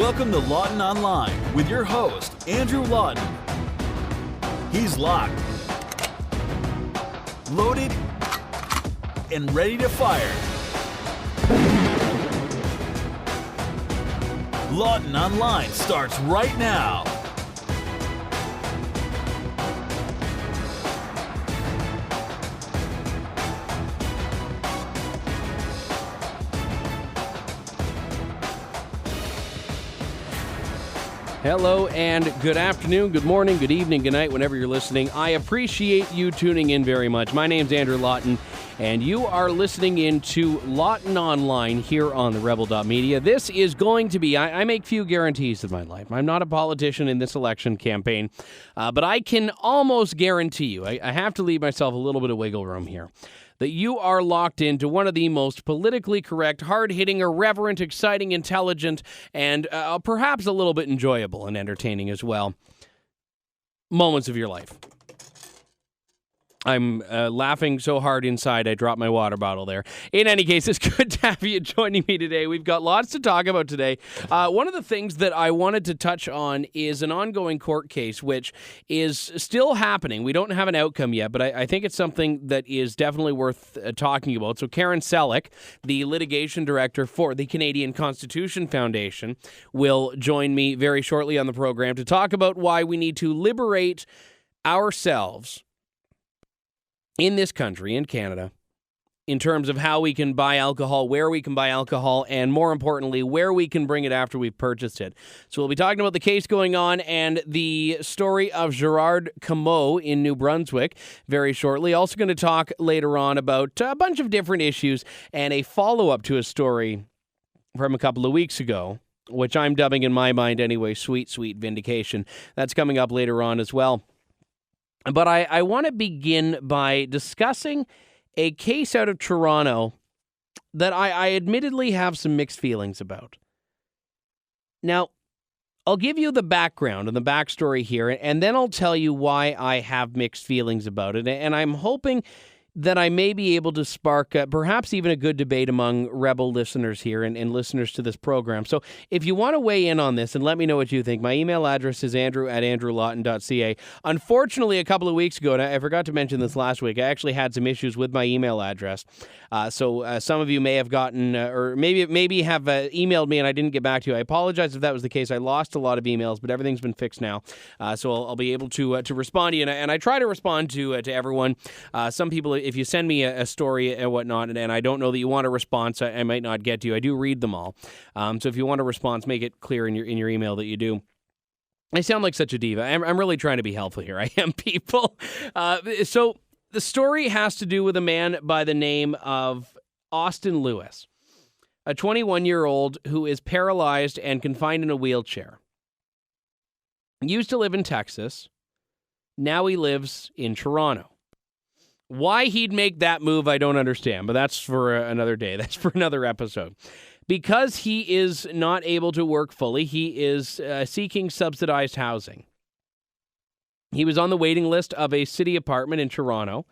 Welcome to Lawton Online with your host, Andrew Lawton. He's locked, loaded, and ready to fire. Lawton Online starts right now. Hello and good afternoon, good morning, good evening, good night, whenever you're listening. I appreciate you tuning in very much. My name's Andrew Lawton, and you are listening into Lawton Online here on TheRebel.media. This is going to be, I make few guarantees in my life. I'm not a politician in this election campaign, but I can almost guarantee you, I have to leave myself a little bit of wiggle room here, that you are locked into one of the most politically correct, hard-hitting, irreverent, exciting, intelligent, and perhaps a little bit enjoyable and entertaining as well moments of your life. I'm laughing so hard inside I dropped my water bottle there. In any case, it's good to have you joining me today. We've got lots to talk about today. One of the things that I wanted to touch on is an ongoing court case, which is still happening. We don't have an outcome yet, but I think it's something that is definitely worth talking about. So Karen Selick, the litigation director for the Canadian Constitution Foundation, will join me very shortly on the program to talk about why we need to liberate ourselves in this country, in Canada, in terms of how we can buy alcohol, where we can buy alcohol, and more importantly, where we can bring it after we've purchased it. So we'll be talking about the case going on and the story of Gerard Cameau in New Brunswick very shortly. Also going to talk later on about a bunch of different issues and a follow-up to a story from a couple of weeks ago, which I'm dubbing in my mind anyway, Sweet, Sweet Vindication. That's coming up later on as well. But I want to begin by discussing a case out of Toronto that I admittedly have some mixed feelings about. Now, I'll give you the background and the backstory here, and then I'll tell you why I have mixed feelings about it. And I'm hoping that I may be able to spark perhaps even a good debate among Rebel listeners here and listeners to this program. So if you want to weigh in on this and let me know what you think, my email address is andrew@andrewlawton.ca. Unfortunately, a couple of weeks ago, and I forgot to mention this last week, I actually had some issues with my email address. So some of you may have gotten, or maybe have emailed me and I didn't get back to you. I apologize if that was the case. I lost a lot of emails, but everything's been fixed now. So I'll be able to respond to you. And I try to respond to everyone. Some people, if you send me a story and whatnot, and I don't know that you want a response, I might not get to you. I do read them all. So if you want a response, make it clear in your email that you do. I sound like such a diva. I'm really trying to be helpful here. I am, people. So the story has to do with a man by the name of Austin Lewis, a 21-year-old who is paralyzed and confined in a wheelchair. He used to live in Texas. Now he lives in Toronto. Why he'd make that move, I don't understand, but that's for another day. That's for another episode. Because he is not able to work fully, he is seeking subsidized housing. He was on the waiting list of a city apartment in Toronto,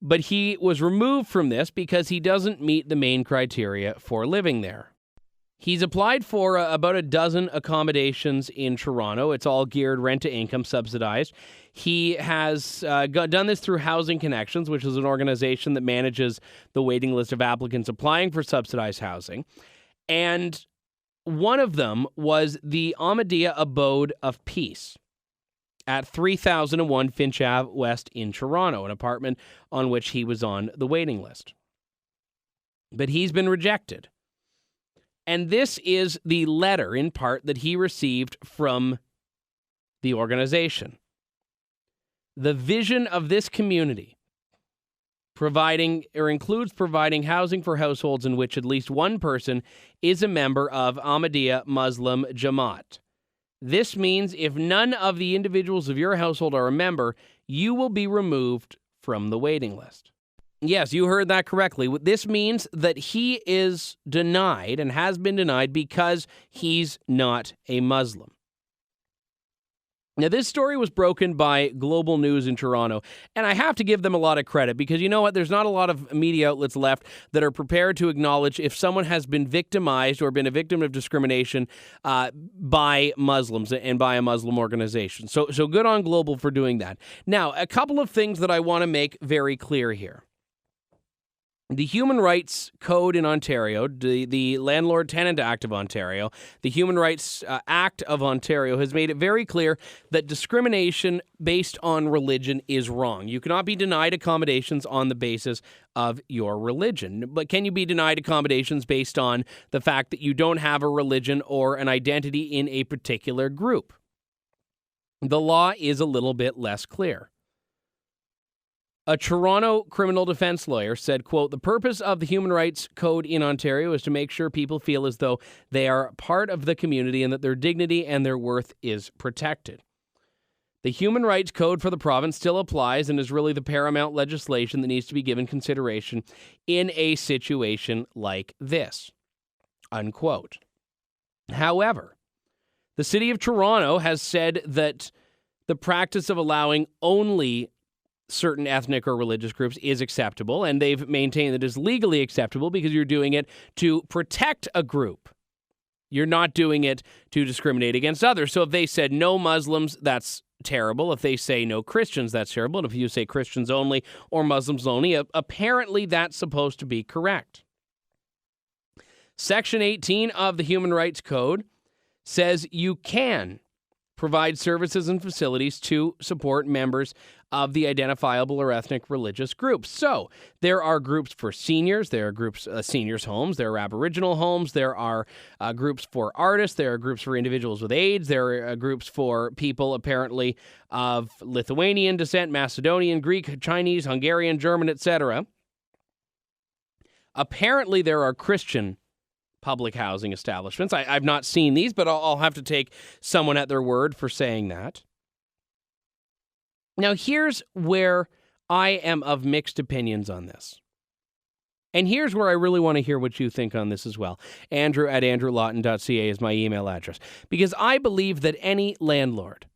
but he was removed from this because he doesn't meet the main criteria for living there. He's applied for about a dozen accommodations in Toronto. It's all geared rent-to-income subsidized. He has done this through Housing Connections, which is an organization that manages the waiting list of applicants applying for subsidized housing. And one of them was the Amadea Abode of Peace at 3001 Finch Ave West in Toronto, an apartment on which he was on the waiting list. But he's been rejected. And this is the letter, in part, that he received from the organization. The vision of this community includes providing housing for households in which at least one person is a member of Ahmadiyya Muslim Jamaat. This means if none of the individuals of your household are a member, you will be removed from the waiting list. Yes, you heard that correctly. This means that he is denied and has been denied because he's not a Muslim. Now, this story was broken by Global News in Toronto, and I have to give them a lot of credit because you know what? There's not a lot of media outlets left that are prepared to acknowledge if someone has been victimized or been a victim of discrimination by Muslims and by a Muslim organization. So good on Global for doing that. Now, a couple of things that I want to make very clear here. The Human Rights Code in Ontario, the Landlord-Tenant Act of Ontario, the Human Rights Act of Ontario has made it very clear that discrimination based on religion is wrong. You cannot be denied accommodations on the basis of your religion. But can you be denied accommodations based on the fact that you don't have a religion or an identity in a particular group? The law is a little bit less clear. A Toronto criminal defense lawyer said, quote, "The purpose of the Human Rights Code in Ontario is to make sure people feel as though they are part of the community and that their dignity and their worth is protected. The Human Rights Code for the province still applies and is really the paramount legislation that needs to be given consideration in a situation like this," unquote. However, the city of Toronto has said that the practice of allowing only certain ethnic or religious groups is acceptable, and they've maintained that it is legally acceptable because you're doing it to protect a group. You're not doing it to discriminate against others. So if they said no Muslims, that's terrible. If they say no Christians, that's terrible. And if you say Christians only or Muslims only, apparently that's supposed to be correct. Section 18 of the Human Rights Code says you can provide services and facilities to support members of the identifiable or ethnic religious groups. So there are groups for seniors, there are groups, seniors' homes, there are Aboriginal homes, there are groups for artists, there are groups for individuals with AIDS, there are groups for people apparently of Lithuanian descent, Macedonian, Greek, Chinese, Hungarian, German, etc. Apparently there are Christian public housing establishments. I've not seen these, but I'll have to take someone at their word for saying that. Now, here's where I am of mixed opinions on this. And here's where I really want to hear what you think on this as well. Andrew at andrewlawton.ca is my email address. Because I believe that any landlord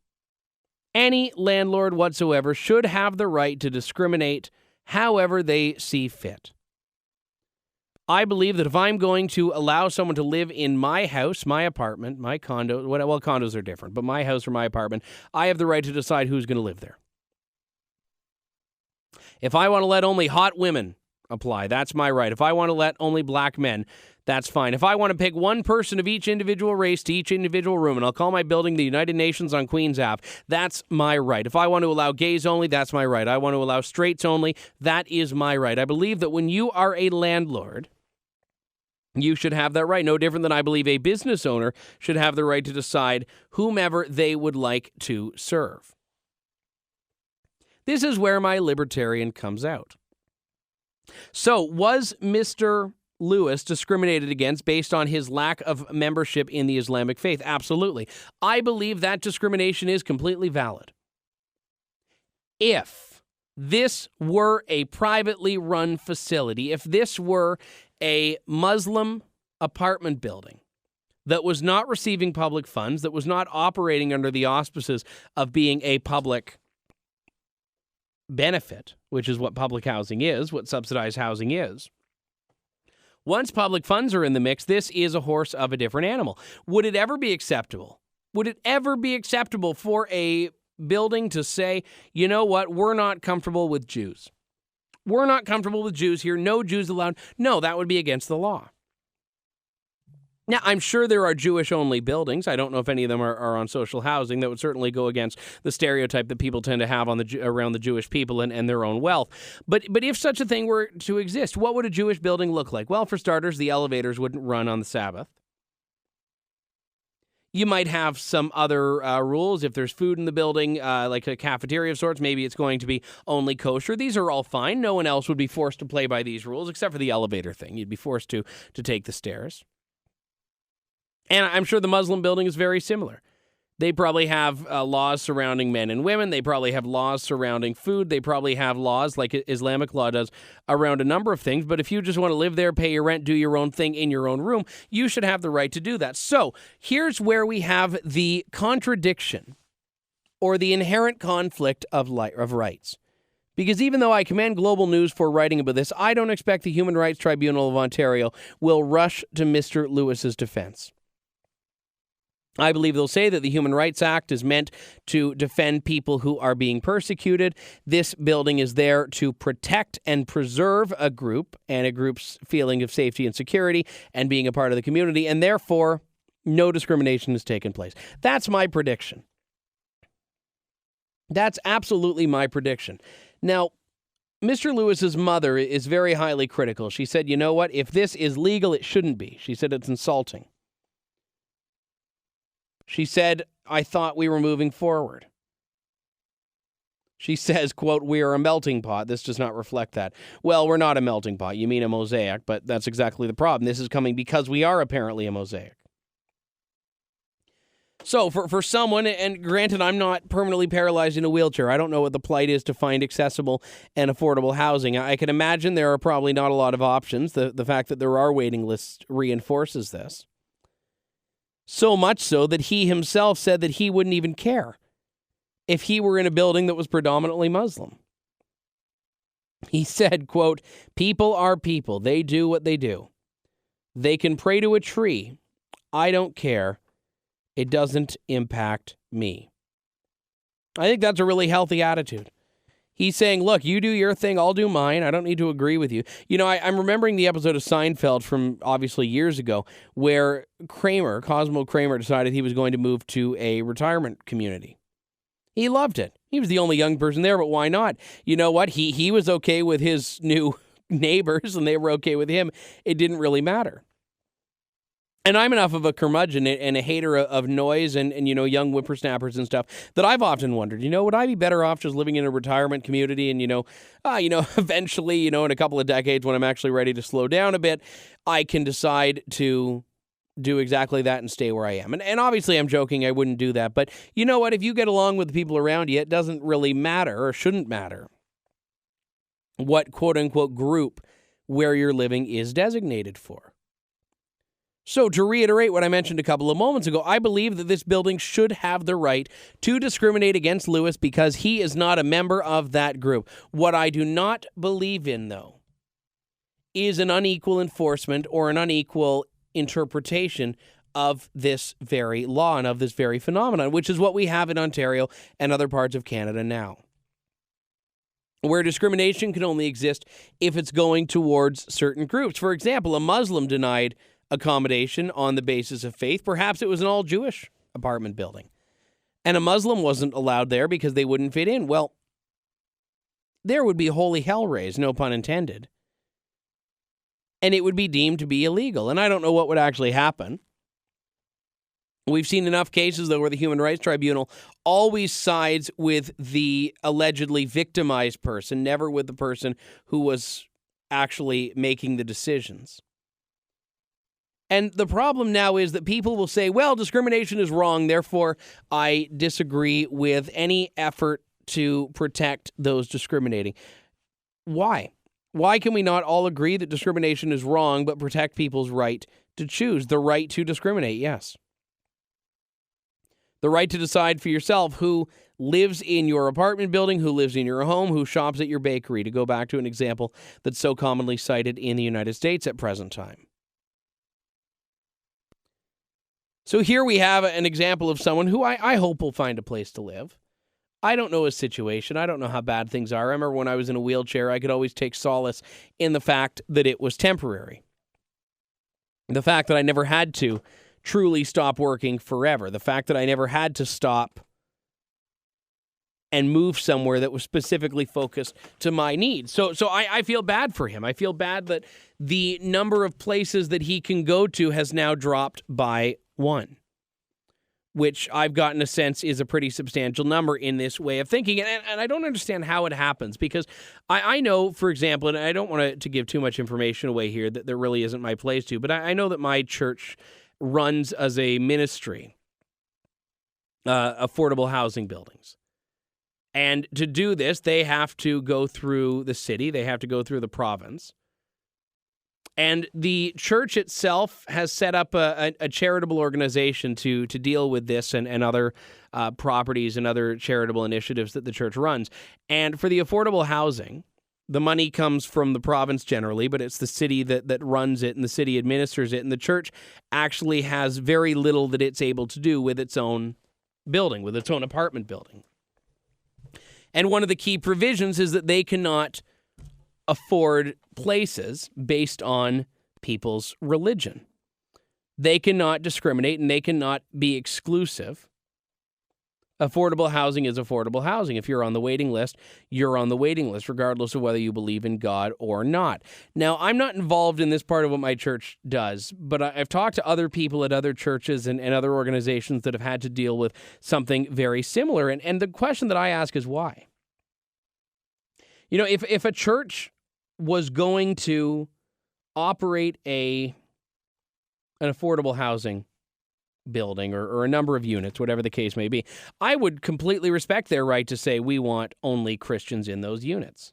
whatsoever should have the right to discriminate however they see fit. I believe that if I'm going to allow someone to live in my house, my apartment, my condo, well, condos are different, but my house or my apartment, I have the right to decide who's going to live there. If I want to let only hot women apply, that's my right. If I want to let only black men, that's fine. If I want to pick one person of each individual race to each individual room, and I'll call my building the United Nations on Queens Ave, that's my right. If I want to allow gays only, that's my right. I want to allow straights only, that is my right. I believe that when you are a landlord, you should have that right. No different than I believe a business owner should have the right to decide whomever they would like to serve. This is where my libertarian comes out. So, was Mr. Lewis discriminated against based on his lack of membership in the Islamic faith? Absolutely. I believe that discrimination is completely valid. If this were a privately run facility, if this were a Muslim apartment building that was not receiving public funds, that was not operating under the auspices of being a public benefit, which is what public housing is, what subsidized housing is. Once public funds are in the mix, this is a horse of a different animal. Would it ever be acceptable? Would it ever be acceptable for a building to say, you know what, we're not comfortable with Jews. We're not comfortable with Jews here. No Jews allowed. No, that would be against the law. Now, I'm sure there are Jewish-only buildings. I don't know if any of them are on social housing. That would certainly go against the stereotype that people tend to have on around the Jewish people and their own wealth. But if such a thing were to exist, what would a Jewish building look like? Well, for starters, the elevators wouldn't run on the Sabbath. You might have some other rules. If there's food in the building, like a cafeteria of sorts, maybe it's going to be only kosher. These are all fine. No one else would be forced to play by these rules, except for the elevator thing. You'd be forced to take the stairs. And I'm sure the Muslim building is very similar. They probably have laws surrounding men and women. They probably have laws surrounding food. They probably have laws, like Islamic law does, around a number of things. But if you just want to live there, pay your rent, do your own thing in your own room, you should have the right to do that. So here's where we have the contradiction or the inherent conflict of rights. Because even though I commend Global News for writing about this, I don't expect the Human Rights Tribunal of Ontario will rush to Mr. Lewis's defense. I believe they'll say that the Human Rights Act is meant to defend people who are being persecuted. This building is there to protect and preserve a group and a group's feeling of safety and security and being a part of the community, and therefore no discrimination has taken place. That's my prediction. That's absolutely my prediction. Now, Mr. Lewis's mother is very highly critical. She said, you know what? If this is legal, it shouldn't be. She said it's insulting. She said, I thought we were moving forward. She says, quote, we are a melting pot. This does not reflect that. Well, we're not a melting pot. You mean a mosaic, but that's exactly the problem. This is coming because we are apparently a mosaic. So for someone, and granted, I'm not permanently paralyzed in a wheelchair. I don't know what the plight is to find accessible and affordable housing. I can imagine there are probably not a lot of options. The fact that there are waiting lists reinforces this. So much so that he himself said that he wouldn't even care if he were in a building that was predominantly Muslim. He said, quote, people are people. They do what they do. They can pray to a tree. I don't care. It doesn't impact me. I think that's a really healthy attitude. He's saying, look, you do your thing, I'll do mine. I don't need to agree with you. You know, I'm remembering the episode of Seinfeld from obviously years ago where Cosmo Kramer, decided he was going to move to a retirement community. He loved it. He was the only young person there, but why not? You know what? He was okay with his new neighbors and they were okay with him. It didn't really matter. And I'm enough of a curmudgeon and a hater of noise and you know, young whippersnappers and stuff that I've often wondered, you know, would I be better off just living in a retirement community and, eventually, you know, in a couple of decades when I'm actually ready to slow down a bit, I can decide to do exactly that and stay where I am. And obviously I'm joking, I wouldn't do that. But you know what? If you get along with the people around you, it doesn't really matter or shouldn't matter what quote unquote group where you're living is designated for. So to reiterate what I mentioned a couple of moments ago, I believe that this building should have the right to discriminate against Lewis because he is not a member of that group. What I do not believe in, though, is an unequal enforcement or an unequal interpretation of this very law and of this very phenomenon, which is what we have in Ontario and other parts of Canada now, where discrimination can only exist if it's going towards certain groups. For example, a Muslim denied accommodation on the basis of faith. Perhaps it was an all-Jewish apartment building, and a Muslim wasn't allowed there because they wouldn't fit in. Well, there would be holy hell raised, no pun intended, and it would be deemed to be illegal. And I don't know what would actually happen. We've seen enough cases, though, where the Human Rights Tribunal always sides with the allegedly victimized person, never with the person who was actually making the decisions. And the problem now is that people will say, well, discrimination is wrong, therefore I disagree with any effort to protect those discriminating. Why? Why can we not all agree that discrimination is wrong, but protect people's right to choose? The right to discriminate, yes. The right to decide for yourself who lives in your apartment building, who lives in your home, who shops at your bakery, to go back to an example that's so commonly cited in the United States at present time. So here we have an example of someone who I hope will find a place to live. I don't know his situation. I don't know how bad things are. I remember when I was in a wheelchair, I could always take solace in the fact that it was temporary. The fact that I never had to truly stop working forever. The fact that I never had to stop and move somewhere that was specifically focused to my needs. So I feel bad for him. I feel bad that the number of places that he can go to has now dropped by one, which I've gotten a sense is a pretty substantial number in this way of thinking. And I don't understand how it happens, because I know, for example, and I don't want to give too much information away here that there really isn't my place to, but I know that my church runs as a ministry affordable housing buildings. And to do this, they have to go through the city, they have to go through the province. And the church itself has set up a charitable organization to deal with this and other properties and other charitable initiatives that the church runs. And for the affordable housing, the money comes from the province generally, but it's the city that runs it and the city administers it. And the church actually has very little that it's able to do with its own building, with its own apartment building. And one of the key provisions is that they cannot afford places based on people's religion. They cannot discriminate and they cannot be exclusive. Affordable housing is affordable housing. If you're on the waiting list, you're on the waiting list, regardless of whether you believe in God or not. Now, I'm not involved in this part of what my church does, but I've talked to other people at other churches and other organizations that have had to deal with something very similar. And the question that I ask is why? You know, if a church was going to operate an affordable housing building or a number of units, whatever the case may be, I would completely respect their right to say we want only Christians in those units.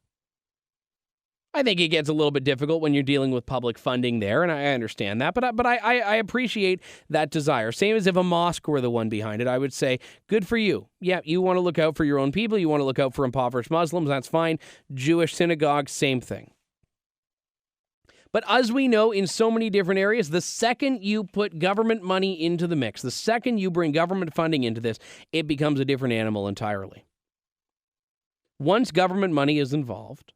I think it gets a little bit difficult when you're dealing with public funding there, and I understand that, but I appreciate that desire. Same as if a mosque were the one behind it, I would say, good for you. Yeah, you want to look out for your own people, you want to look out for impoverished Muslims, that's fine. Jewish synagogues, same thing. But as we know in so many different areas, the second you put government money into the mix, the second you bring government funding into this, it becomes a different animal entirely. Once government money is involved,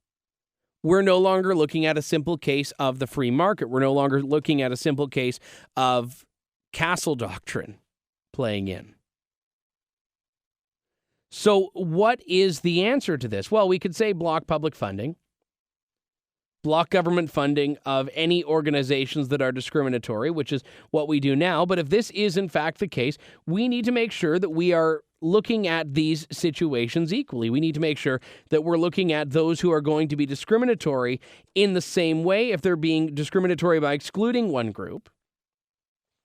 we're no longer looking at a simple case of the free market. We're no longer looking at a simple case of castle doctrine playing in. So what is the answer to this? Well, we could say block public funding. Block government funding of any organizations that are discriminatory, which is what we do now. But if this is in fact the case, we need to make sure that we are looking at these situations equally. We need to make sure that we're looking at those who are going to be discriminatory in the same way if they're being discriminatory by excluding one group,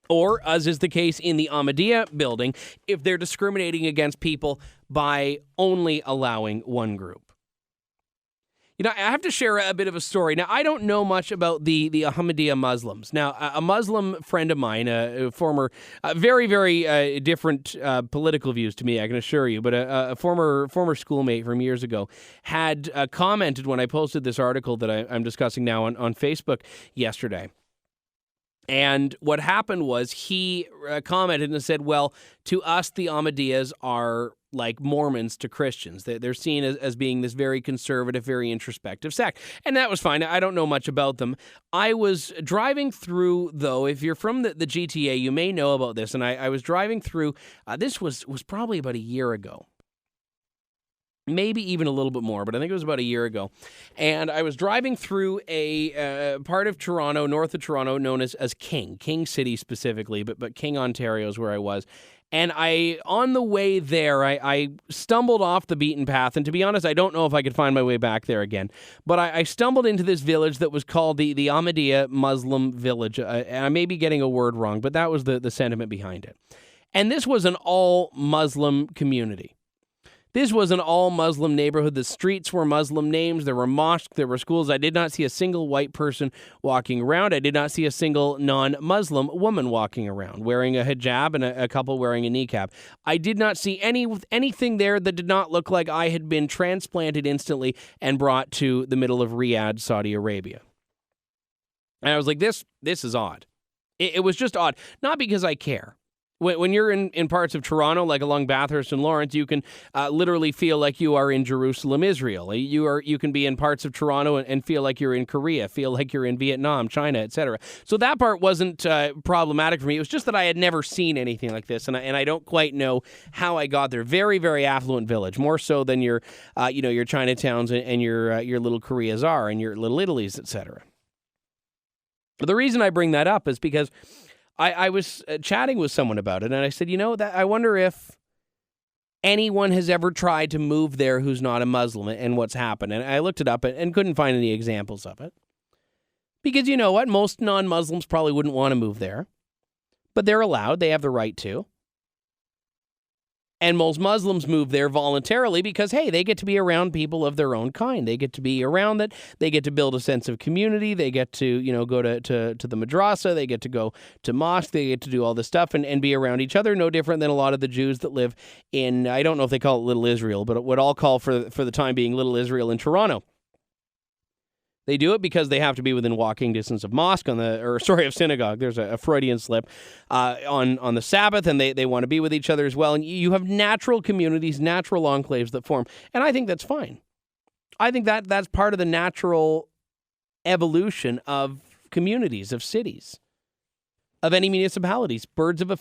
or, as is the case in the Ahmadiyya building, if they're discriminating against people by only allowing one group. You know, I have to share a bit of a story. Now, I don't know much about the Ahmadiyya Muslims. Now, a Muslim friend of mine, a former, very, very different political views to me, I can assure you, but a former schoolmate from years ago had commented when I posted this article that I'm discussing now on Facebook yesterday. And what happened was he commented and said, well, to us, the Ahmadiyyas are like Mormons to Christians. They're seen as being this very conservative, very introspective sect. And that was fine. I don't know much about them. I was driving through, though, if you're from the GTA, you may know about this. And I was driving through, this was probably about a year ago. Maybe even a little bit more, but I think it was about a year ago. And I was driving through a part of Toronto, north of Toronto, known as King City specifically, but King, Ontario is where I was. And on the way there, I stumbled off the beaten path. And to be honest, I don't know if I could find my way back there again. But I stumbled into this village that was called the Ahmadiyya Muslim Village. And I may be getting a word wrong, but that was the sentiment behind it. And this was an all-Muslim community. This was an all-Muslim neighborhood. The streets were Muslim names. There were mosques. There were schools. I did not see a single white person walking around. I did not see a single non-Muslim woman walking around, wearing a hijab and a couple wearing a niqab. I did not see anything there that did not look like I had been transplanted instantly and brought to the middle of Riyadh, Saudi Arabia. And I was like, this is odd. It was just odd. Not because I care. When you're in parts of Toronto, like along Bathurst and Lawrence, you can literally feel like you are in Jerusalem, Israel. You can be in parts of Toronto and feel like you're in Korea, feel like you're in Vietnam, China, etc. So that part wasn't problematic for me. It was just that I had never seen anything like this, and I don't quite know how I got there. Very, very affluent village, more so than your Chinatowns and your little Koreas are, and your little Italys, etc. But the reason I bring that up is because I was chatting with someone about it, and I said, that I wonder if anyone has ever tried to move there who's not a Muslim and what's happened. And I looked it up and couldn't find any examples of it. Because you know what? Most non-Muslims probably wouldn't want to move there. But they're allowed. They have the right to. And most Muslims move there voluntarily because, hey, they get to be around people of their own kind. They get to be around that. They get to build a sense of community. They get to, go to the madrasa. They get to go to mosque. They get to do all this stuff and be around each other. No different than a lot of the Jews that live in, I don't know if they call it Little Israel, but what I'll call for the time being Little Israel in Toronto. They do it because they have to be within walking distance of of synagogue. There's a Freudian slip on the Sabbath, and they want to be with each other as well. And you have natural communities, natural enclaves that form. And I think that's fine. I think that's part of the natural evolution of communities, of cities, of any municipalities. Birds of a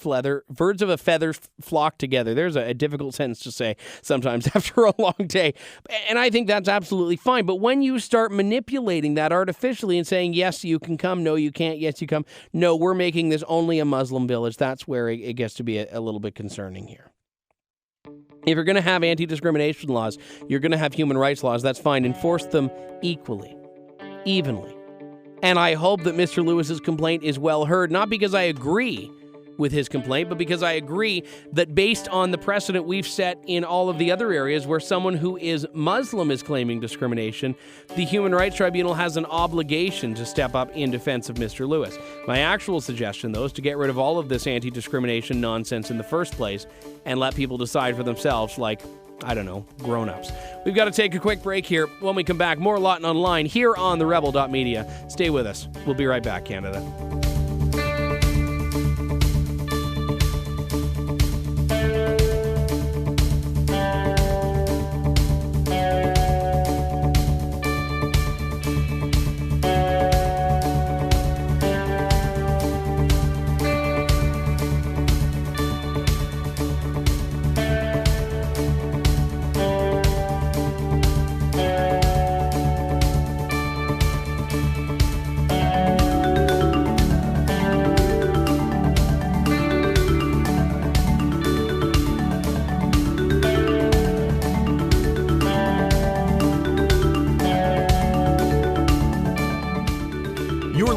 feather flock together. There's a difficult sentence to say sometimes after a long day. And I think that's absolutely fine. But when you start manipulating that artificially and saying, yes, you can come, no, you can't, yes, you come, no, we're making this only a Muslim village, that's where it gets to be a little bit concerning here. If you're going to have anti-discrimination laws, you're going to have human rights laws, that's fine. Enforce them equally, evenly. And I hope that Mr. Lewis's complaint is well heard, not because I agree with his complaint, but because I agree that based on the precedent we've set in all of the other areas where someone who is Muslim is claiming discrimination, the Human Rights Tribunal has an obligation to step up in defense of Mr. Lewis. My actual suggestion, though, is to get rid of all of this anti-discrimination nonsense in the first place and let people decide for themselves, like, I don't know, grown-ups. We've got to take a quick break here. When we come back, more Lawton Online here on TheRebel.media. Stay with us. We'll be right back, Canada.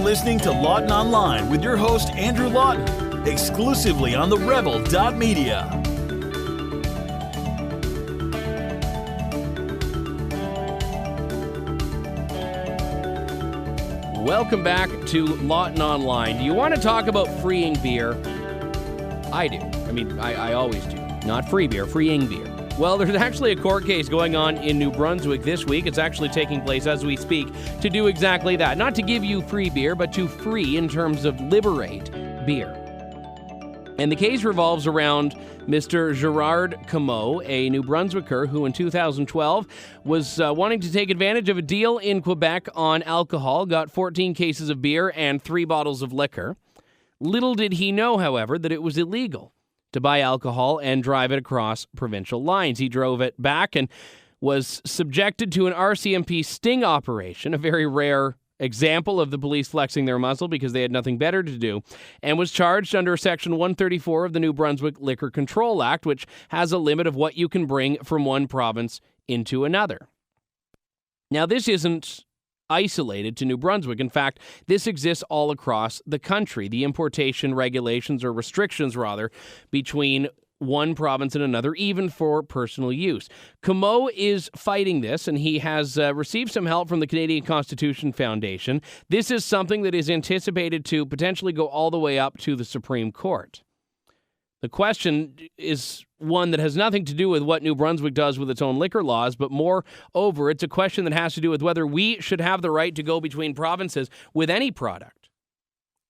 Listening to Lawton Online with your host, Andrew Lawton, exclusively on TheRebel.media. Welcome back to Lawton Online. Do you want to talk about freeing beer? I do. I always do. Not free beer, freeing beer. Well, there's actually a court case going on in New Brunswick this week. It's actually taking place as we speak to do exactly that. Not to give you free beer, but to free in terms of liberate beer. And the case revolves around Mr. Gerard Comeau, a New Brunswicker who in 2012 was wanting to take advantage of a deal in Quebec on alcohol, got 14 cases of beer and 3 bottles of liquor. Little did he know, however, that it was illegal to buy alcohol and drive it across provincial lines. He drove it back and was subjected to an RCMP sting operation, a very rare example of the police flexing their muscle because they had nothing better to do, and was charged under Section 134 of the New Brunswick Liquor Control Act, which has a limit of what you can bring from one province into another. Now, this isn't isolated to New Brunswick. In fact, this exists all across the country. The importation regulations, or restrictions rather, between one province and another, even for personal use. Comeau is fighting this, and he has received some help from the Canadian Constitution Foundation. This is something that is anticipated to potentially go all the way up to the Supreme Court. The question is one that has nothing to do with what New Brunswick does with its own liquor laws, but moreover, it's a question that has to do with whether we should have the right to go between provinces with any product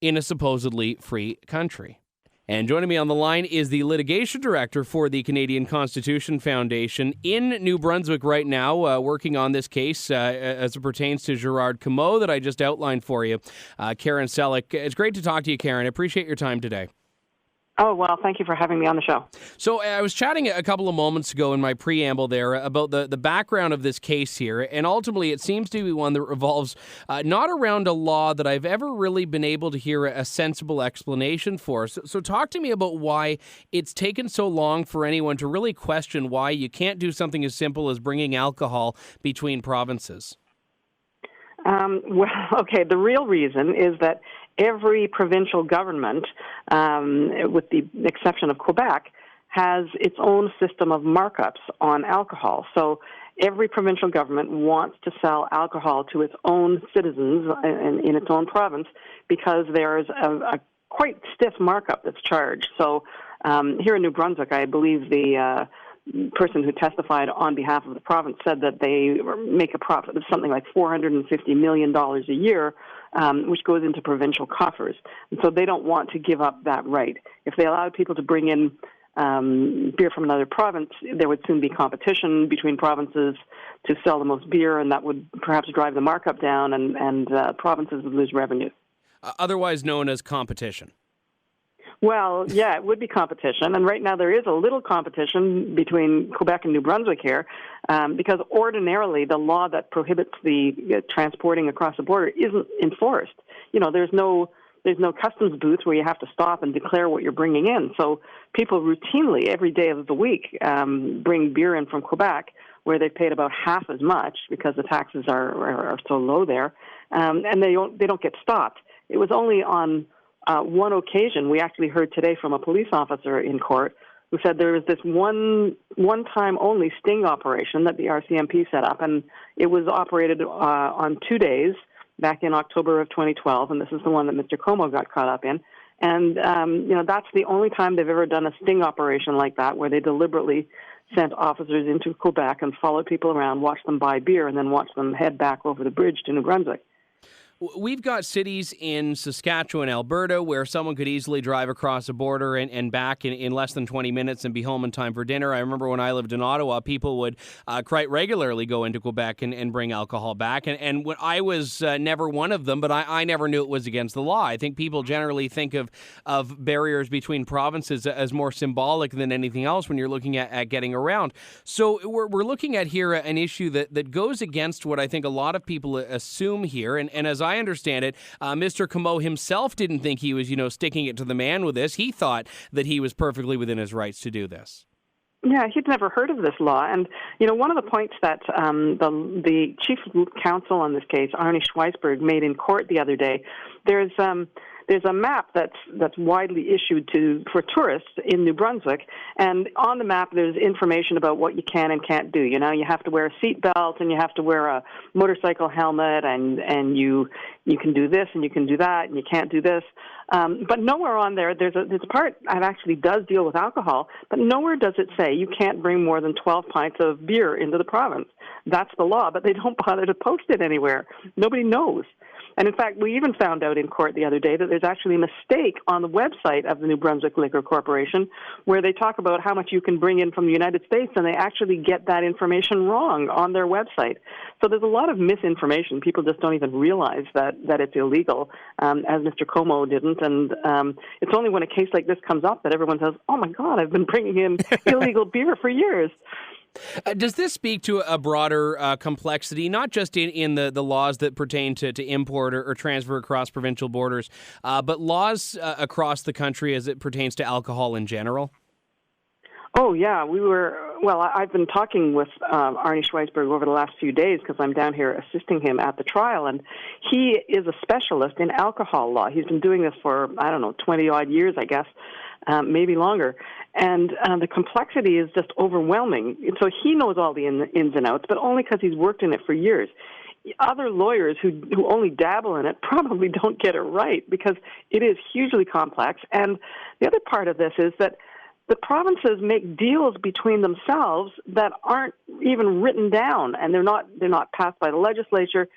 in a supposedly free country. And joining me on the line is the litigation director for the Canadian Constitution Foundation in New Brunswick right now, working on this case as it pertains to Gerard Comeau that I just outlined for you, Karen Selick. It's great to talk to you, Karen. I appreciate your time today. Oh, well, thank you for having me on the show. So I was chatting a couple of moments ago in my preamble there about the background of this case here, and ultimately it seems to be one that revolves not around a law that I've ever really been able to hear a sensible explanation for. So talk to me about why it's taken so long for anyone to really question why you can't do something as simple as bringing alcohol between provinces. The real reason is that every provincial government, with the exception of Quebec, has its own system of markups on alcohol. So every provincial government wants to sell alcohol to its own citizens in its own province because there's a quite stiff markup that's charged. So here in New Brunswick, I believe the person who testified on behalf of the province said that they make a profit of something like $450 million a year, which goes into provincial coffers. And so they don't want to give up that right. If they allowed people to bring in beer from another province, there would soon be competition between provinces to sell the most beer, and that would perhaps drive the markup down, and provinces would lose revenue. Otherwise known as competition. Well, yeah, it would be competition, and right now there is a little competition between Quebec and New Brunswick here, because ordinarily the law that prohibits the transporting across the border isn't enforced. You know, there's no customs booth where you have to stop and declare what you're bringing in. So people routinely, every day of the week, bring beer in from Quebec, where they've paid about half as much because the taxes are so low there, and they don't get stopped. It was only on one occasion, we actually heard today from a police officer in court who said there was this one-time only sting operation that the RCMP set up, and it was operated on 2 days back in October of 2012, and this is the one that Mr. Como got caught up in. And, that's the only time they've ever done a sting operation like that, where they deliberately sent officers into Quebec and followed people around, watched them buy beer, and then watched them head back over the bridge to New Brunswick. We've got cities in Saskatchewan, Alberta, where someone could easily drive across the border and back in less than 20 minutes and be home in time for dinner. I remember when I lived in Ottawa, people would quite regularly go into Quebec and bring alcohol back. And when I was never one of them, but I never knew it was against the law. I think people generally think of barriers between provinces as more symbolic than anything else when you're looking at getting around. So we're looking at here an issue that goes against what I think a lot of people assume here. And as I understand it, Mr. Como himself didn't think he was, sticking it to the man with this. He thought that he was perfectly within his rights to do this. Yeah, he'd never heard of this law. And, one of the points that the chief counsel on this case, Arnie Schweisberg, made in court the other day, there's a map that's widely issued for tourists in New Brunswick, and on the map there's information about what you can and can't do. You have to wear a seatbelt, and you have to wear a motorcycle helmet, and you can do this and you can do that, and you can't do this. But nowhere on there, there's a part that actually does deal with alcohol, but nowhere does it say you can't bring more than 12 pints of beer into the province. That's the law, but they don't bother to post it anywhere. Nobody knows. And in fact, we even found out in court the other day that there's actually a mistake on the website of the New Brunswick Liquor Corporation where they talk about how much you can bring in from the United States, and they actually get that information wrong on their website. So there's a lot of misinformation. People just don't even realize that it's illegal, as Mr. Como didn't. And it's only when a case like this comes up that everyone says, oh, my God, I've been bringing in illegal beer for years. Does this speak to a broader complexity, not just in the laws that pertain to import or transfer across provincial borders, but laws across the country as it pertains to alcohol in general? Oh, yeah. I've been talking with Arnie Schweisberg over the last few days because I'm down here assisting him at the trial, and he is a specialist in alcohol law. He's been doing this for, 20-odd years, I guess, maybe longer. And the complexity is just overwhelming. So he knows all the ins and outs, but only because he's worked in it for years. Other lawyers who only dabble in it probably don't get it right because it is hugely complex. And the other part of this is that the provinces make deals between themselves that aren't even written down, and they're not passed by the legislature.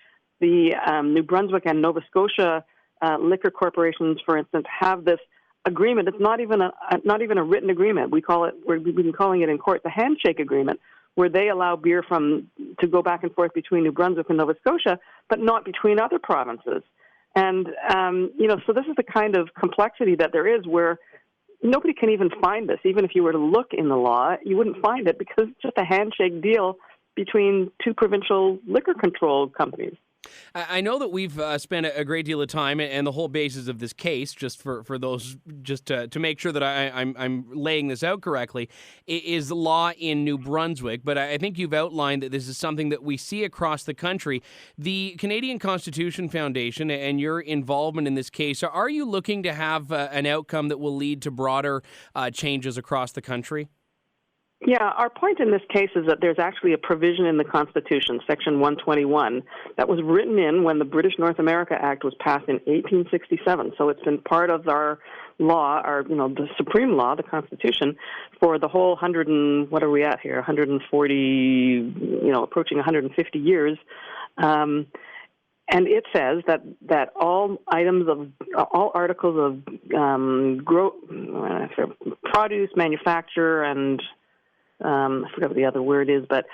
The New Brunswick and Nova Scotia liquor corporations, for instance, have this agreement. It's not even a written agreement. We've been calling it in court the handshake agreement, where they allow beer to go back and forth between New Brunswick and Nova Scotia, but not between other provinces. And so this is the kind of complexity that there is, where nobody can even find this. Even if you were to look in the law, you wouldn't find it because it's just a handshake deal between two provincial liquor control companies. I know that we've spent a great deal of time, and the whole basis of this case, just for those, just to make sure that I'm laying this out correctly, is law in New Brunswick. But I think you've outlined that this is something that we see across the country. The Canadian Constitution Foundation and your involvement in this case, are you looking to have an outcome that will lead to broader changes across the country? Yeah, our point in this case is that there's actually a provision in the Constitution, Section 121, that was written in when the British North America Act was passed in 1867. So it's been part of our law, the supreme law, the Constitution, for the whole 100 and, what are we at here, 140, approaching 150 years. And it says that all articles of produce, manufacture, and I forgot what the other word is, but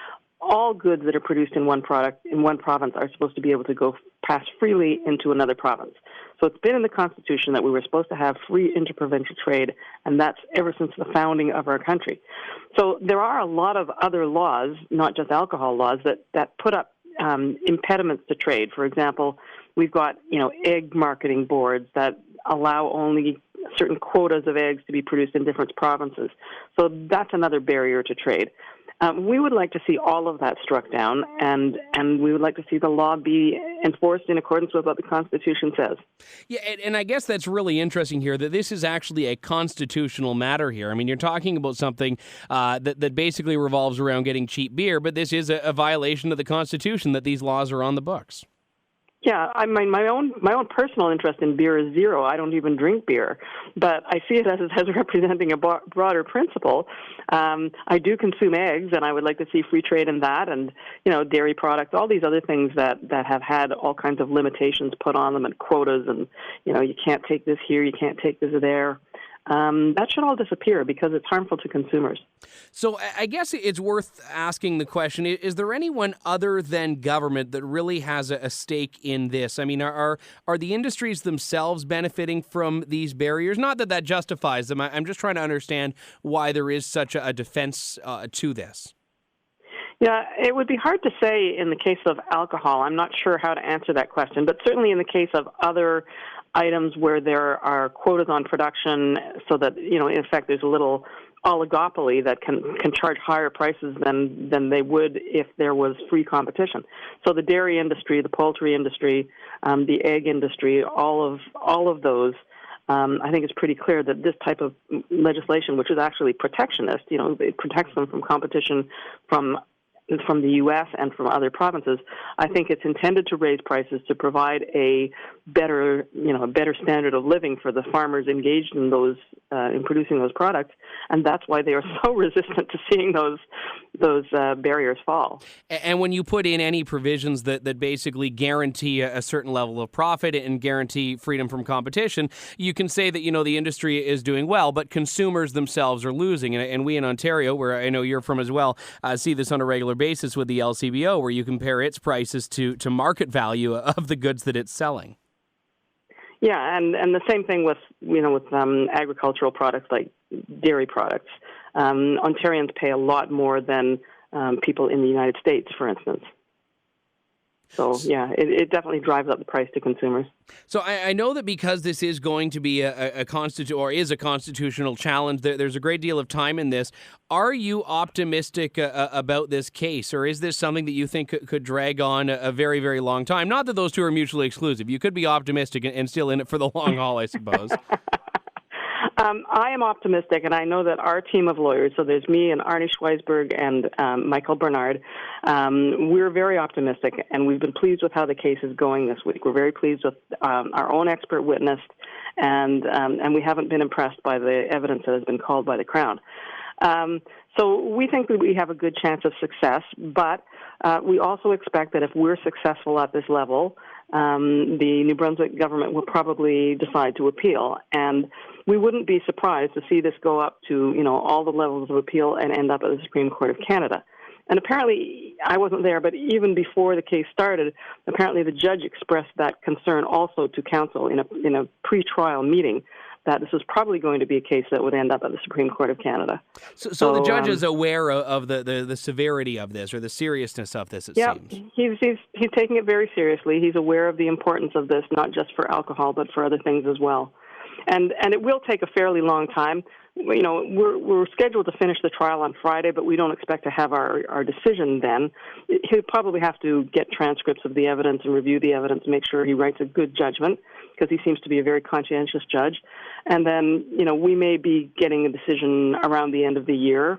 all goods that are produced in one province are supposed to be able to pass freely into another province. So it's been in the Constitution that we were supposed to have free interprovincial trade, and that's ever since the founding of our country. So there are a lot of other laws, not just alcohol laws, that put up impediments to trade. For example, we've got egg marketing boards that allow only certain quotas of eggs to be produced in different provinces. So that's another barrier to trade. We would like to see all of that struck down, and we would like to see the law be enforced in accordance with what the Constitution says. Yeah, and I guess that's really interesting here, that this is actually a constitutional matter here. I mean, you're talking about something that basically revolves around getting cheap beer, but this is a violation of the Constitution that these laws are on the books. Yeah, I mean, my own personal interest in beer is zero. I don't even drink beer, but I see it as representing a broader principle. I do consume eggs, and I would like to see free trade in that, and dairy products, all these other things that have had all kinds of limitations put on them and quotas, and you can't take this here, you can't take this there. That should all disappear because it's harmful to consumers. So I guess it's worth asking the question, is there anyone other than government that really has a stake in this? I mean, are the industries themselves benefiting from these barriers? Not that justifies them. I'm just trying to understand why there is such a defense to this. Yeah, it would be hard to say in the case of alcohol. I'm not sure how to answer that question, but certainly in the case of other items where there are quotas on production, so that in effect there's a little oligopoly that can charge higher prices than they would if there was free competition. So the dairy industry, the poultry industry, the egg industry, all of those. I think it's pretty clear that this type of legislation, which is actually protectionist, it protects them from competition from the U.S. and from other provinces. I think it's intended to raise prices to provide a better standard of living for the farmers engaged in those in producing those products, and that's why they are so resistant to seeing those barriers fall. And when you put in any provisions that basically guarantee a certain level of profit and guarantee freedom from competition, you can say that the industry is doing well, but consumers themselves are losing. And we in Ontario, where I know you're from as well, see this on a regular basis with the LCBO, where you compare its prices to market value of the goods that it's selling. Yeah, and the same thing with agricultural products like dairy products. Ontarians pay a lot more than people in the United States, for instance. So, yeah, it definitely drives up the price to consumers. So I know that because this is going to be a constitutional challenge, there's a great deal of time in this. Are you optimistic about this case, or is this something that you think could drag on a very, very long time? Not that those two are mutually exclusive. You could be optimistic and still in it for the long haul, I suppose. I am optimistic, and I know that our team of lawyers, so there's me and Arnie Schweisberg and Michael Bernard, we're very optimistic, and we've been pleased with how the case is going this week. We're very pleased with our own expert witness, and we haven't been impressed by the evidence that has been called by the Crown. So we think that we have a good chance of success, but we also expect that if we're successful at this level, the New Brunswick government will probably decide to appeal. And we wouldn't be surprised to see this go up to, all the levels of appeal and end up at the Supreme Court of Canada. And apparently, I wasn't there, but even before the case started, apparently the judge expressed that concern also to counsel in a pre-trial meeting. that this is probably going to be a case that would end up at the Supreme Court of Canada. So the judge is aware of the severity of this or the seriousness of this, it seems. He's taking it very seriously. He's aware of the importance of this, not just for alcohol, but for other things as well. And it will take a fairly long time. You know, we're scheduled to finish the trial on Friday, but we don't expect to have our decision then. He'll probably have to get transcripts of the evidence and review the evidence, make sure he writes a good judgment, because he seems to be a very conscientious judge. And then, you know, we may be getting a decision around the end of the year.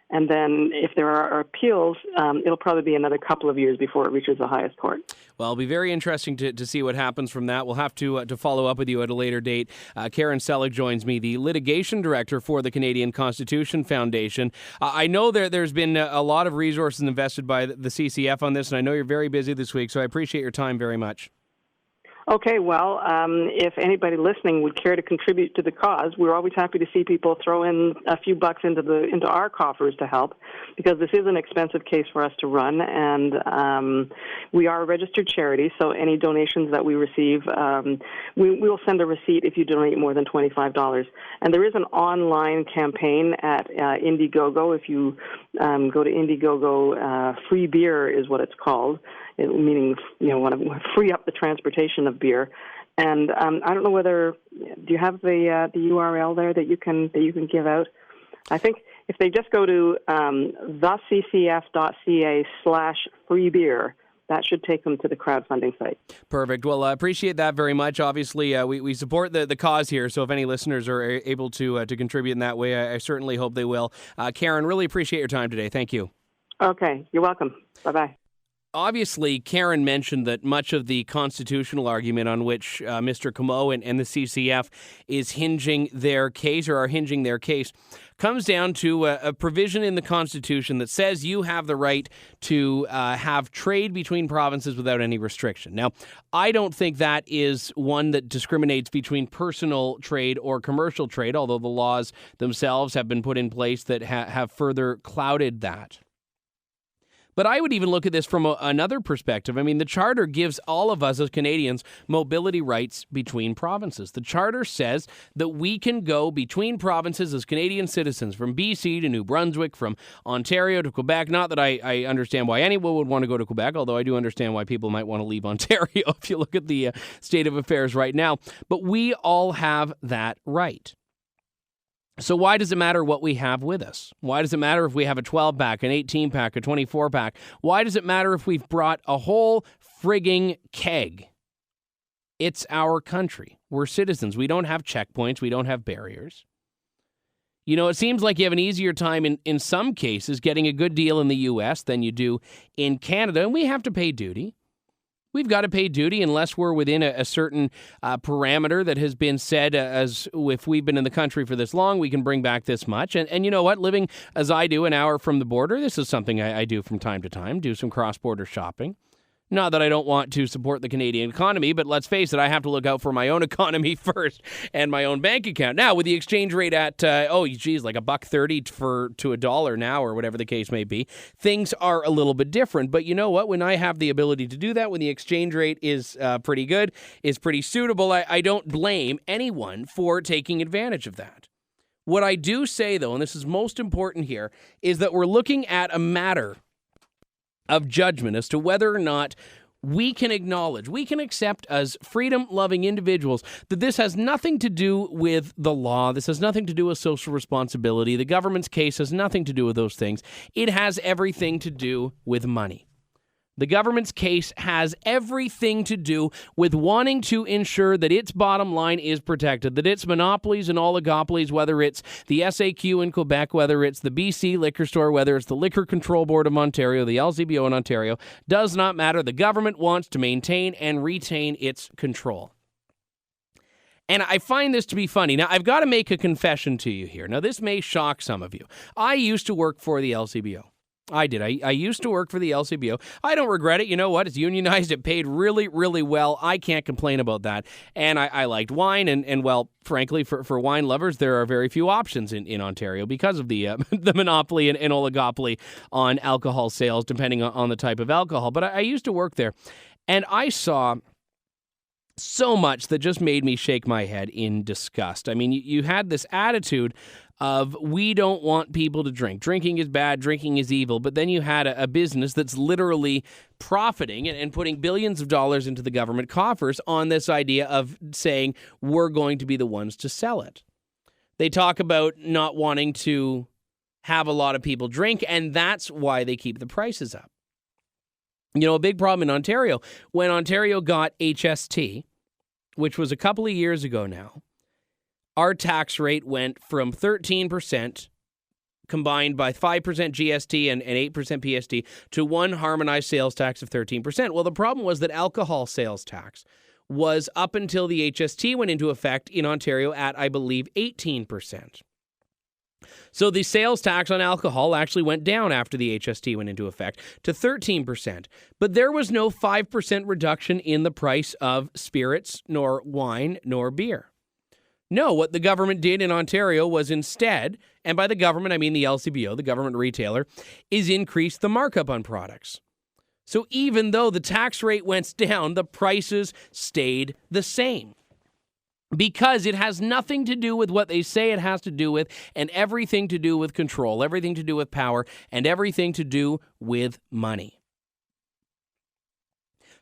And then if there are appeals, it'll probably be another couple of years before it reaches the highest court. Well, it'll be very interesting to see what happens from that. We'll have to follow up with you at a later date. Karen Selick joins me, the litigation director for the Canadian Constitution Foundation. I know there's been a lot of resources invested by the CCF on this, and I know you're very busy this week, so I appreciate your time very much. Okay, well, if anybody listening would care to contribute to the cause, we're always happy to see people throw in a few bucks into our coffers to help, because this is an expensive case for us to run, and we are a registered charity, so any donations that we receive, we will send a receipt if you donate more than $25. And there is an online campaign at Indiegogo. If you go to Indiegogo, free beer is what it's called. Meaning, you know, want to free up the transportation of beer. And I don't know whether, do you have the URL there that you can give out? I think if they just go to theccf.ca/free beer, that should take them to the crowdfunding site. Perfect. Well, I appreciate that very much. Obviously, we support the cause here, so if any listeners are able to contribute in that way, I certainly hope they will. Karen, really appreciate your time today. Thank you. Okay, you're welcome. Bye-bye. Obviously, Karen mentioned that much of the constitutional argument on which Mr. Comeau and the CCF is hinging their case comes down to a provision in the Constitution that says you have the right to have trade between provinces without any restriction. Now, I don't think that is one that discriminates between personal trade or commercial trade, although the laws themselves have been put in place that have further clouded that. But I would even look at this from another perspective. I mean, the Charter gives all of us as Canadians mobility rights between provinces. The Charter says that we can go between provinces as Canadian citizens, from BC to New Brunswick, from Ontario to Quebec. Not that I understand why anyone would want to go to Quebec, although I do understand why people might want to leave Ontario if you look at the state of affairs right now. But we all have that right. So why does it matter what we have with us? Why does it matter if we have a 12-pack, an 18-pack, a 24-pack? Why does it matter if we've brought a whole frigging keg? It's our country. We're citizens. We don't have checkpoints. We don't have barriers. You know, it seems like you have an easier time in some cases getting a good deal in the U.S. than you do in Canada, and we have to pay duty. We've got to pay duty unless we're within a certain parameter that has been said, as if we've been in the country for this long, we can bring back this much. And you know what? Living as I do an hour from the border, this is something I do from time to time, do some cross-border shopping. Not that I don't want to support the Canadian economy, but let's face it, I have to look out for my own economy first and my own bank account. Now, with the exchange rate at, like $1.30 to $1 now, or whatever the case may be, things are a little bit different. But you know what? When I have the ability to do that, when the exchange rate is pretty good, is pretty suitable, I don't blame anyone for taking advantage of that. What I do say, though, and this is most important here, is that we're looking at a matter of judgment as to whether or not we can acknowledge, we can accept as freedom-loving individuals that this has nothing to do with the law. This has nothing to do with social responsibility. The government's case has nothing to do with those things. It has everything to do with money. The government's case has everything to do with wanting to ensure that its bottom line is protected, that its monopolies and oligopolies, whether it's the SAQ in Quebec, whether it's the BC liquor store, whether it's the Liquor Control Board of Ontario, the LCBO in Ontario, does not matter. The government wants to maintain and retain its control. And I find this to be funny. Now, I've got to make a confession to you here. Now, this may shock some of you. I used to work for the LCBO. I did. I used to work for the LCBO. I don't regret it. You know what? It's unionized. It paid really, really well. I can't complain about that. And I liked wine. And well, frankly, for wine lovers, there are very few options in Ontario because of the the monopoly and oligopoly on alcohol sales, depending on the type of alcohol. But I used to work there. And I saw so much that just made me shake my head in disgust. I mean, you had this attitude of we don't want people to drink. Drinking is bad, drinking is evil. But then you had a business that's literally profiting and putting billions of dollars into the government coffers on this idea of saying we're going to be the ones to sell it. They talk about not wanting to have a lot of people drink, and that's why they keep the prices up. You know, a big problem in Ontario, when Ontario got HST, which was a couple of years ago now, our tax rate went from 13% combined by 5% GST and 8% PST to one harmonized sales tax of 13%. Well, the problem was that alcohol sales tax was up until the HST went into effect in Ontario at, I believe, 18%. So the sales tax on alcohol actually went down after the HST went into effect to 13%. But there was no 5% reduction in the price of spirits, nor wine, nor beer. No, what the government did in Ontario was instead, and by the government I mean the LCBO, the government retailer, is increase the markup on products. So even though the tax rate went down, the prices stayed the same. Because it has nothing to do with what they say it has to do with, and everything to do with control, everything to do with power, and everything to do with money.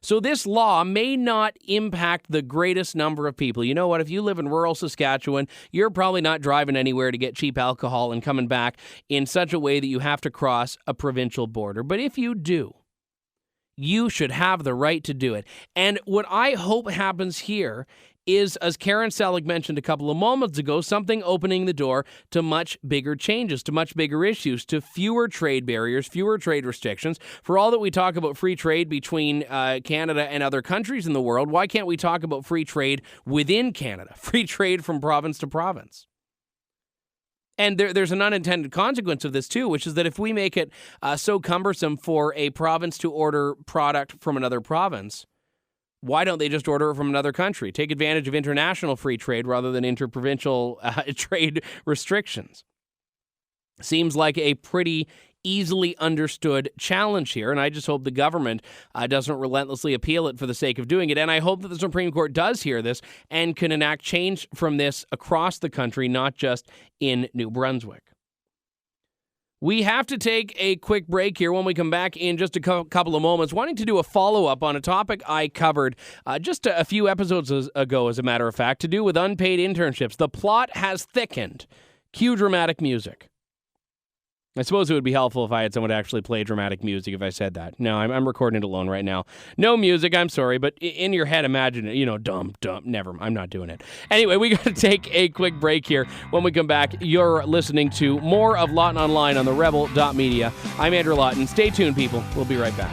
So this law may not impact the greatest number of people. You know what? If you live in rural Saskatchewan, you're probably not driving anywhere to get cheap alcohol and coming back in such a way that you have to cross a provincial border. But if you do, you should have the right to do it. And what I hope happens here is, as Karen Selick mentioned a couple of moments ago, something opening the door to much bigger changes, to much bigger issues, to fewer trade barriers, fewer trade restrictions. For all that we talk about free trade between Canada and other countries in the world, why can't we talk about free trade within Canada, free trade from province to province? And there's an unintended consequence of this, too, which is that if we make it so cumbersome for a province to order product from another province, why don't they just order it from another country? Take advantage of international free trade rather than interprovincial trade restrictions. Seems like a pretty easily understood challenge here, and I just hope the government doesn't relentlessly appeal it for the sake of doing it. And I hope that the Supreme Court does hear this and can enact change from this across the country, not just in New Brunswick. We have to take a quick break here. When we come back in just a couple of moments, wanting to do a follow-up on a topic I covered just a few episodes ago, as a matter of fact, to do with unpaid internships. The plot has thickened. Cue dramatic music. I suppose it would be helpful if I had someone to actually play dramatic music if I said that. No, I'm recording it alone right now. No music, I'm sorry, but in your head, imagine it, dumb, never, I'm not doing it. Anyway, we got to take a quick break here. When we come back, you're listening to more of Lawton Online on TheRebel.media. I'm Andrew Lawton. Stay tuned, people. We'll be right back.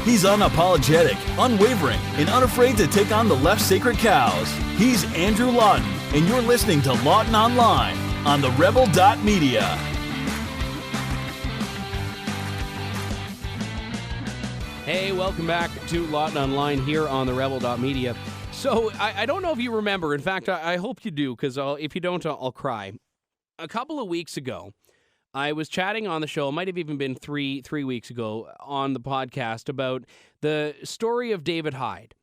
He's unapologetic, unwavering, and unafraid to take on the left's sacred cows. He's Andrew Lawton, and you're listening to Lawton Online on TheRebel.media. Hey, welcome back to Lawton Online here on TheRebel.media. So, I don't know if you remember. In fact, I hope you do, because if you don't, I'll cry. A couple of weeks ago, I was chatting on the show, it might have even been three weeks ago, on the podcast about the story of David Hyde,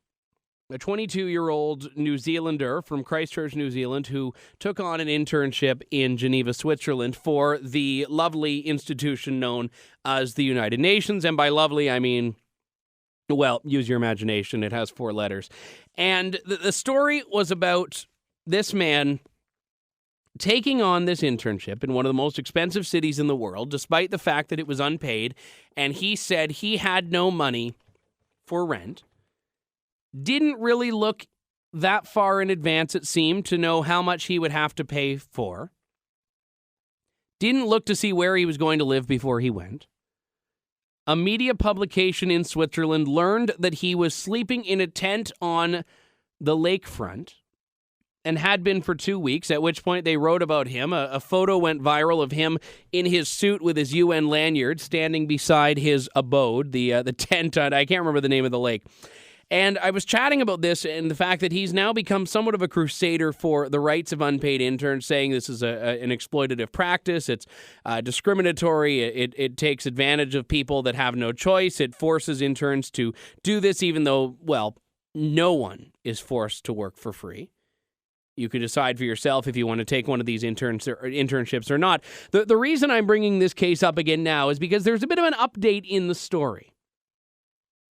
a 22-year-old New Zealander from Christchurch, New Zealand, who took on an internship in Geneva, Switzerland for the lovely institution known as the United Nations. And by lovely, I mean, well, use your imagination. It has 4 letters. And the story was about this man taking on this internship in one of the most expensive cities in the world, despite the fact that it was unpaid, and he said he had no money for rent, didn't really look that far in advance, it seemed, to know how much he would have to pay for, didn't look to see where he was going to live before he went. A media publication in Switzerland learned that he was sleeping in a tent on the lakefront, and had been for 2 weeks, at which point they wrote about him. A photo went viral of him in his suit with his UN lanyard standing beside his abode, the tent. I can't remember the name of the lake. And I was chatting about this and the fact that he's now become somewhat of a crusader for the rights of unpaid interns, saying this is an exploitative practice. It's discriminatory. It takes advantage of people that have no choice. It forces interns to do this, even though, well, no one is forced to work for free. You can decide for yourself if you want to take one of these internships or not. The reason I'm bringing this case up again now is because there's a bit of an update in the story.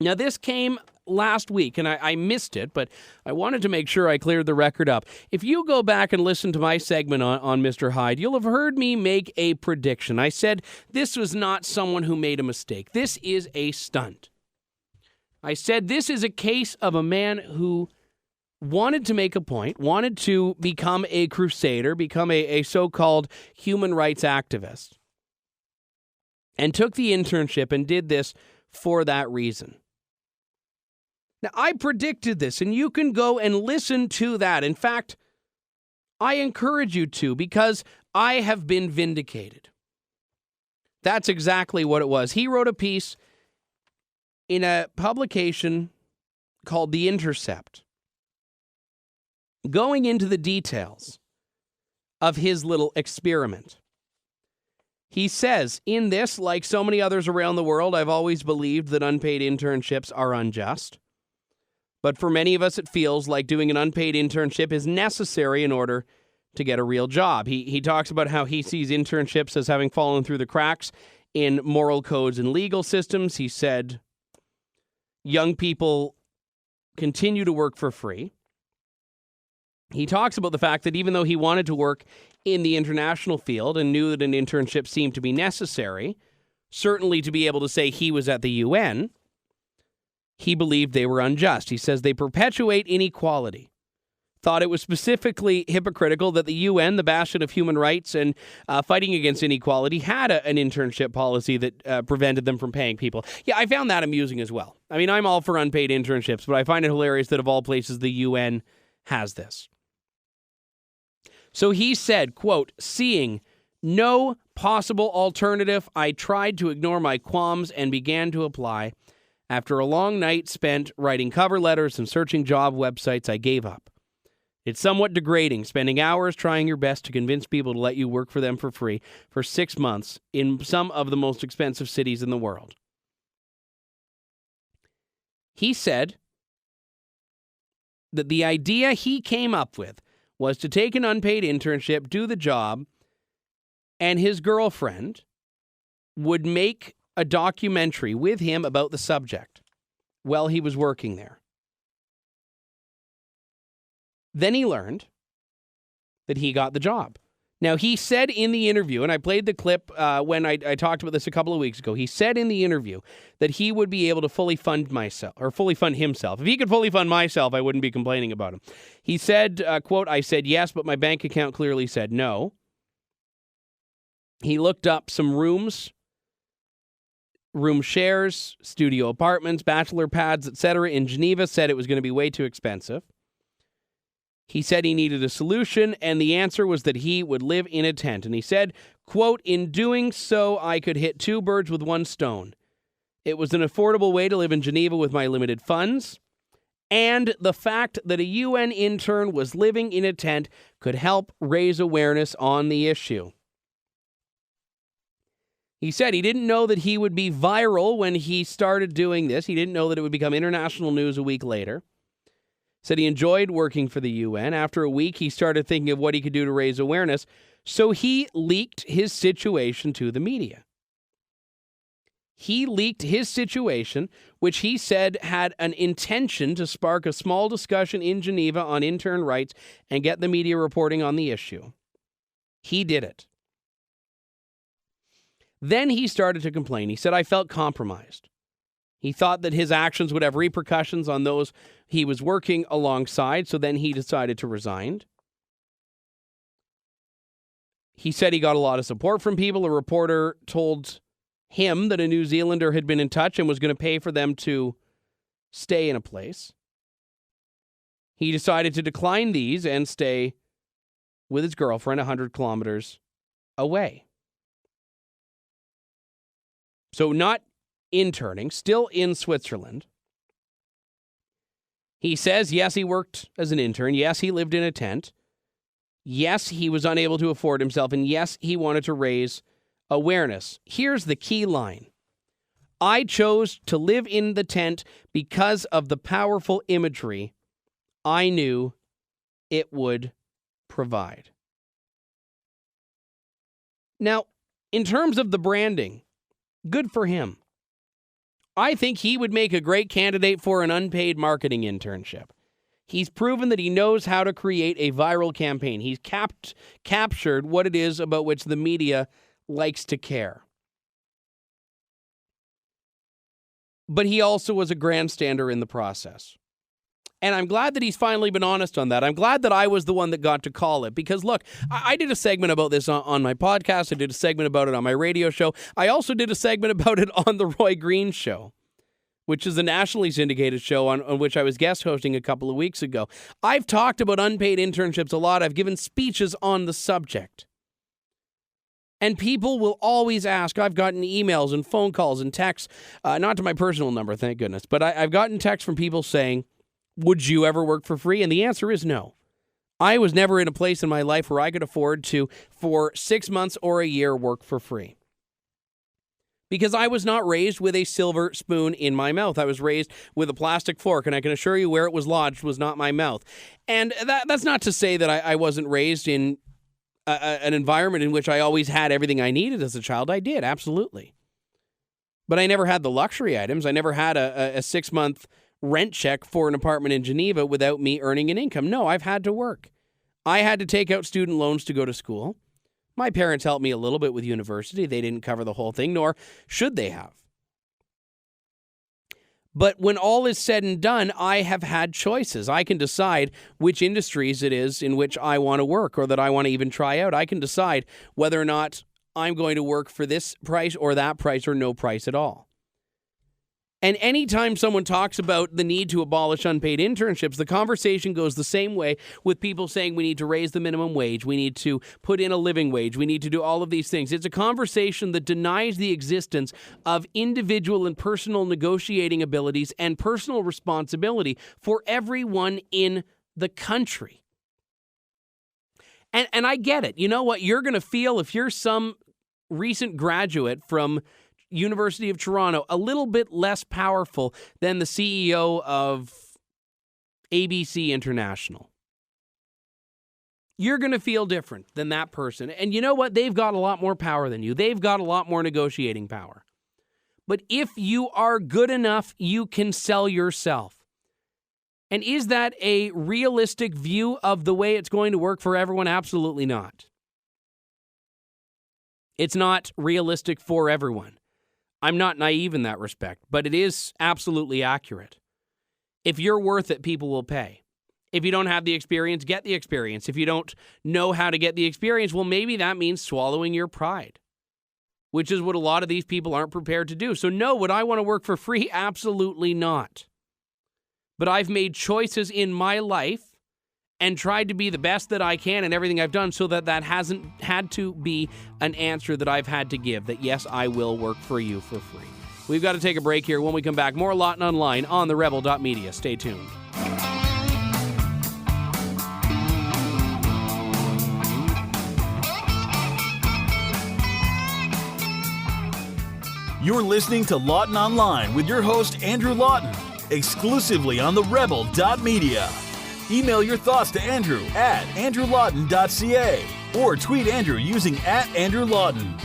Now, this came last week, and I missed it, but I wanted to make sure I cleared the record up. If you go back and listen to my segment on Mr. Hyde, you'll have heard me make a prediction. I said this was not someone who made a mistake. This is a stunt. I said this is a case of a man who wanted to make a point, wanted to become a crusader, become a so-called human rights activist, and took the internship and did this for that reason. Now, I predicted this, and you can go and listen to that. In fact, I encourage you to, because I have been vindicated. That's exactly what it was. He wrote a piece in a publication called The Intercept, going into the details of his little experiment. He says, in this, like so many others around the world, I've always believed that unpaid internships are unjust. But for many of us, it feels like doing an unpaid internship is necessary in order to get a real job. He talks about how he sees internships as having fallen through the cracks in moral codes and legal systems. He said, young people continue to work for free. He talks about the fact that even though he wanted to work in the international field and knew that an internship seemed to be necessary, certainly to be able to say he was at the UN, he believed they were unjust. He says they perpetuate inequality. Thought it was specifically hypocritical that the UN, the bastion of human rights and fighting against inequality, had an internship policy that prevented them from paying people. Yeah, I found that amusing as well. I mean, I'm all for unpaid internships, but I find it hilarious that of all places, the UN has this. So he said, quote, seeing no possible alternative, I tried to ignore my qualms and began to apply. After a long night spent writing cover letters and searching job websites, I gave up. It's somewhat degrading, spending hours trying your best to convince people to let you work for them for free for 6 months in some of the most expensive cities in the world. He said that the idea he came up with was to take an unpaid internship, do the job, and his girlfriend would make a documentary with him about the subject while he was working there. Then he learned that he got the job. Now, he said in the interview, and I played the clip when I talked about this a couple of weeks ago, he said in the interview that he would be able to fully fund himself. If he could fully fund myself, I wouldn't be complaining about him. He said, quote, I said yes, but my bank account clearly said no. He looked up some rooms, room shares, studio apartments, bachelor pads, etc. in Geneva, said it was going to be way too expensive. He said he needed a solution, and the answer was that he would live in a tent. And he said, quote, in doing so, I could hit two birds with one stone. It was an affordable way to live in Geneva with my limited funds, and the fact that a UN intern was living in a tent could help raise awareness on the issue. He said he didn't know that he would be viral when he started doing this. He didn't know that it would become international news a week later. Said he enjoyed working for the UN. After a week, he started thinking of what he could do to raise awareness, so he leaked his situation to the media. He leaked his situation, which he said had an intention to spark a small discussion in Geneva on intern rights and get the media reporting on the issue. He did it. Then he started to complain. He said, I felt compromised. He thought that his actions would have repercussions on those he was working alongside, so then he decided to resign. He said he got a lot of support from people. A reporter told him that a New Zealander had been in touch and was going to pay for them to stay in a place. He decided to decline these and stay with his girlfriend 100 kilometers away. So not interning, still in Switzerland. He says, yes, he worked as an intern. Yes, he lived in a tent. Yes, he was unable to afford himself. And yes, he wanted to raise awareness. Here's the key line. I chose to live in the tent because of the powerful imagery I knew it would provide. Now, in terms of the branding, good for him. I think he would make a great candidate for an unpaid marketing internship. He's proven that he knows how to create a viral campaign. He's captured what it is about which the media likes to care. But he also was a grandstander in the process. And I'm glad that he's finally been honest on that. I'm glad that I was the one that got to call it. Because, look, I did a segment about this on my podcast. I did a segment about it on my radio show. I also did a segment about it on The Roy Green Show, which is a nationally syndicated show on which I was guest hosting a couple of weeks ago. I've talked about unpaid internships a lot. I've given speeches on the subject. And people will always ask. I've gotten emails and phone calls and texts, not to my personal number, thank goodness, but I've gotten texts from people saying, would you ever work for free? And the answer is no. I was never in a place in my life where I could afford to, for 6 months or a year, work for free. Because I was not raised with a silver spoon in my mouth. I was raised with a plastic fork, and I can assure you where it was lodged was not my mouth. And that's not to say that I wasn't raised in an environment in which I always had everything I needed as a child. I did, absolutely. But I never had the luxury items. I never had a 6-month rent check for an apartment in Geneva without me earning an income. No, I've had to work. I had to take out student loans to go to school. My parents helped me a little bit with university. They didn't cover the whole thing, nor should they have. But when all is said and done, I have had choices. I can decide which industries it is in which I want to work or that I want to even try out. I can decide whether or not I'm going to work for this price or that price or no price at all. And anytime someone talks about the need to abolish unpaid internships, the conversation goes the same way with people saying we need to raise the minimum wage, we need to put in a living wage, we need to do all of these things. It's a conversation that denies the existence of individual and personal negotiating abilities and personal responsibility for everyone in the country. And I get it. You know what you're going to feel if you're some recent graduate from University of Toronto, a little bit less powerful than the CEO of ABC International. You're going to feel different than that person. And you know what? They've got a lot more power than you. They've got a lot more negotiating power. But if you are good enough, you can sell yourself. And is that a realistic view of the way it's going to work for everyone? Absolutely not. It's not realistic for everyone. I'm not naive in that respect, but it is absolutely accurate. If you're worth it, people will pay. If you don't have the experience, get the experience. If you don't know how to get the experience, well, maybe that means swallowing your pride, which is what a lot of these people aren't prepared to do. So no, would I want to work for free? Absolutely not. But I've made choices in my life and tried to be the best that I can in everything I've done so that hasn't had to be an answer that I've had to give, that yes, I will work for you for free. We've got to take a break here. When we come back, more Lawton Online on TheRebel.media. Stay tuned. You're listening to Lawton Online with your host, Andrew Lawton, exclusively on TheRebel.media. Email your thoughts to Andrew at andrewlawton.ca or tweet Andrew using @AndrewLawton.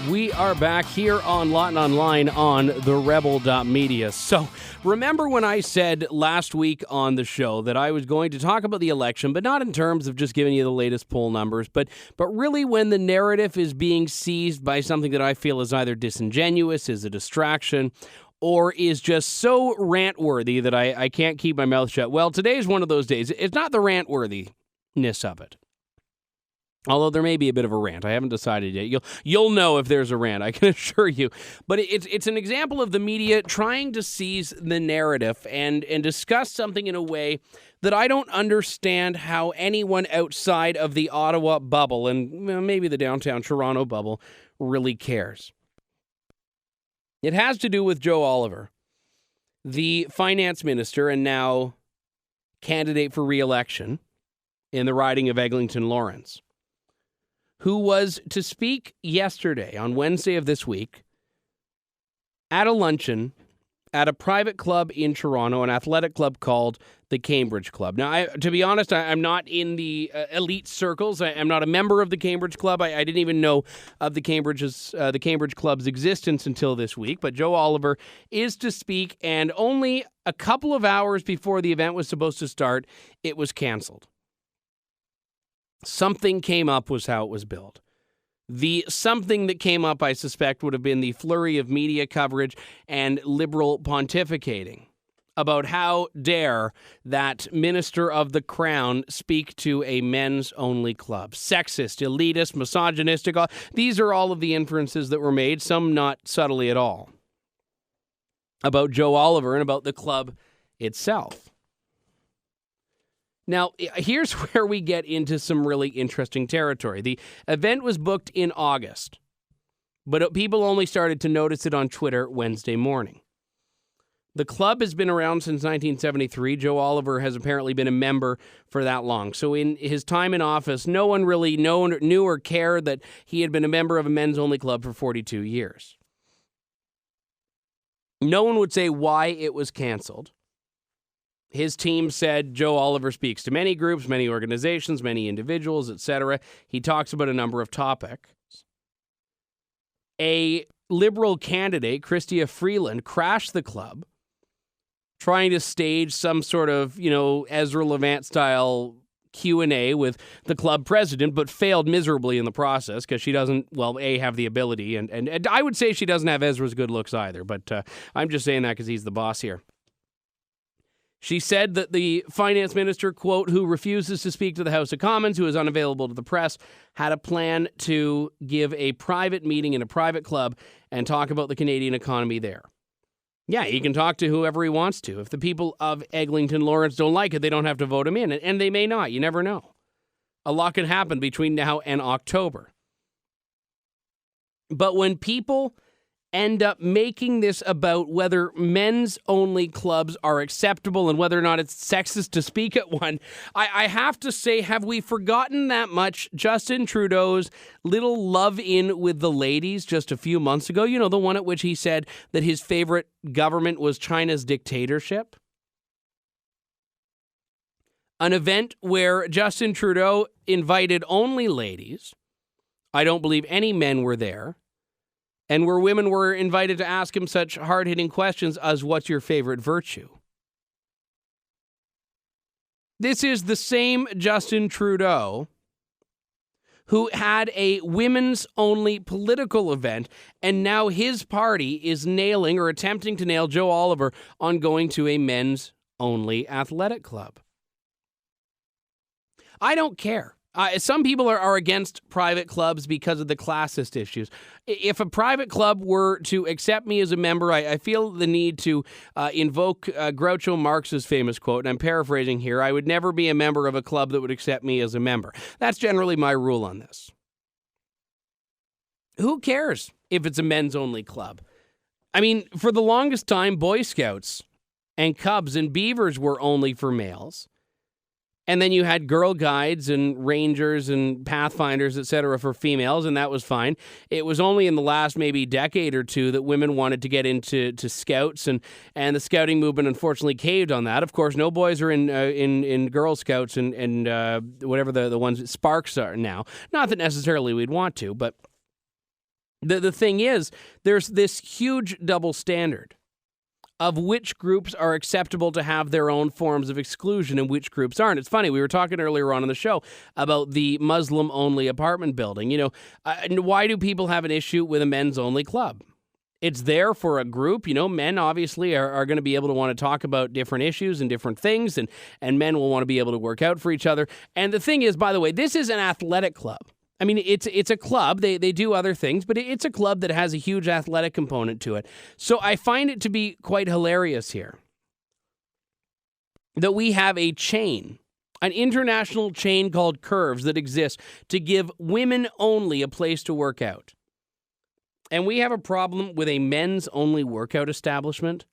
We are back here on Lawton Online on TheRebel.media. So remember when I said last week on the show that I was going to talk about the election, but not in terms of just giving you the latest poll numbers, but really when the narrative is being seized by something that I feel is either disingenuous, is a distraction, or is just so rant-worthy that I can't keep my mouth shut. Well, today's one of those days. It's not the rant-worthiness of it. Although there may be a bit of a rant. I haven't decided yet. You'll know if there's a rant, I can assure you. But it's an example of the media trying to seize the narrative and discuss something in a way that I don't understand how anyone outside of the Ottawa bubble and maybe the downtown Toronto bubble really cares. It has to do with Joe Oliver. the finance minister and now candidate for re-election in the riding of Eglinton Lawrence, who was to speak yesterday, on Wednesday of this week, at a luncheon at a private club in Toronto, an athletic club called the Cambridge Club. Now, to be honest, I'm not in the elite circles. I'm not a member of the Cambridge Club. I didn't even know of the Cambridge Club's existence until this week. But Joe Oliver is to speak, and only a couple of hours before the event was supposed to start, it was canceled. Something came up was how it was billed. The something that came up, I suspect, would have been the flurry of media coverage and liberal pontificating about how dare that minister of the crown speak to a men's-only club. Sexist, elitist, misogynistic. These are all of the inferences that were made, some not subtly at all, about Joe Oliver and about the club itself. Now, here's where we get into some really interesting territory. The event was booked in August, but people only started to notice it on Twitter Wednesday morning. The club has been around since 1973. Joe Oliver has apparently been a member for that long. So in his time in office, no one really knew or cared that he had been a member of a men's-only club for 42 years. No one would say why it was canceled. His team said Joe Oliver speaks to many groups, many organizations, many individuals, etc. He talks about a number of topics. A Liberal candidate, Chrystia Freeland, crashed the club, trying to stage some sort of, Ezra Levant-style Q&A with the club president, but failed miserably in the process because she doesn't, have the ability. And I would say she doesn't have Ezra's good looks either, but I'm just saying that because he's the boss here. She said that the finance minister, quote, who refuses to speak to the House of Commons, who is unavailable to the press, had a plan to give a private meeting in a private club and talk about the Canadian economy there. Yeah, he can talk to whoever he wants to. If the people of Eglinton Lawrence don't like it, they don't have to vote him in. And they may not. You never know. A lot can happen between now and October. But when people end up making this about whether men's-only clubs are acceptable and whether or not it's sexist to speak at one, I have to say, have we forgotten that much? Justin Trudeau's little love-in with the ladies just a few months ago, the one at which he said that his favorite government was China's dictatorship? An event where Justin Trudeau invited only ladies. I don't believe any men were there. And where women were invited to ask him such hard-hitting questions as, what's your favorite virtue? This is the same Justin Trudeau who had a women's-only political event, and now his party is nailing or attempting to nail Joe Oliver on going to a men's-only athletic club. I don't care. Some people are against private clubs because of the classist issues. If a private club were to accept me as a member, I feel the need to invoke Groucho Marx's famous quote, and I'm paraphrasing here, I would never be a member of a club that would accept me as a member. That's generally my rule on this. Who cares if it's a men's-only club? I mean, for the longest time, Boy Scouts and Cubs and Beavers were only for males. And then you had Girl Guides and Rangers and Pathfinders, etc. for females, and that was fine. It was only in the last maybe decade or two that women wanted to get into Scouts, and the scouting movement unfortunately caved on that. Of course, no boys are in Girl Scouts and whatever the ones that Sparks are now. Not that necessarily we'd want to, but the thing is, there's this huge double standard of which groups are acceptable to have their own forms of exclusion and which groups aren't. It's funny, we were talking earlier on in the show about the Muslim-only apartment building. Why do people have an issue with a men's-only club? It's there for a group. Men obviously are going to be able to want to talk about different issues and different things, and men will want to be able to work out for each other. And the thing is, by the way, this is an athletic club. I mean, it's a club. They do other things, but it's a club that has a huge athletic component to it. So I find it to be quite hilarious here that we have a chain, an international chain called Curves that exists to give women only a place to work out. And we have a problem with a men's only workout establishment.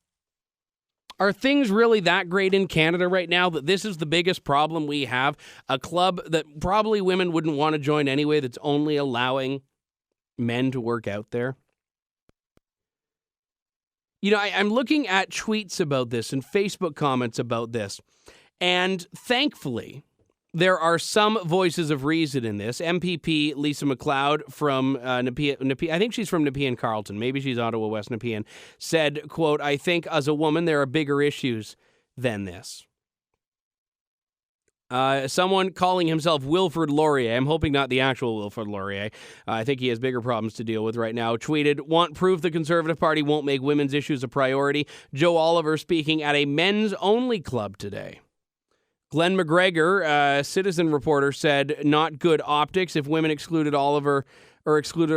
Are things really that great in Canada right now that this is the biggest problem we have? A club that probably women wouldn't want to join anyway that's only allowing men to work out there? You know, I'm looking at tweets about this and Facebook comments about this, and thankfully, there are some voices of reason in this. MPP Lisa MacLeod from Nepean, I think she's from Nepean Carleton, maybe she's Ottawa West Nepean, said, quote, "I think as a woman there are bigger issues than this." Someone calling himself Wilfrid Laurier, I'm hoping not the actual Wilfrid Laurier, I think he has bigger problems to deal with right now, tweeted, "Want proof the Conservative Party won't make women's issues a priority? Joe Oliver speaking at a men's-only club today." Glenn McGregor, a Citizen reporter, said, "Not good optics if women excluded her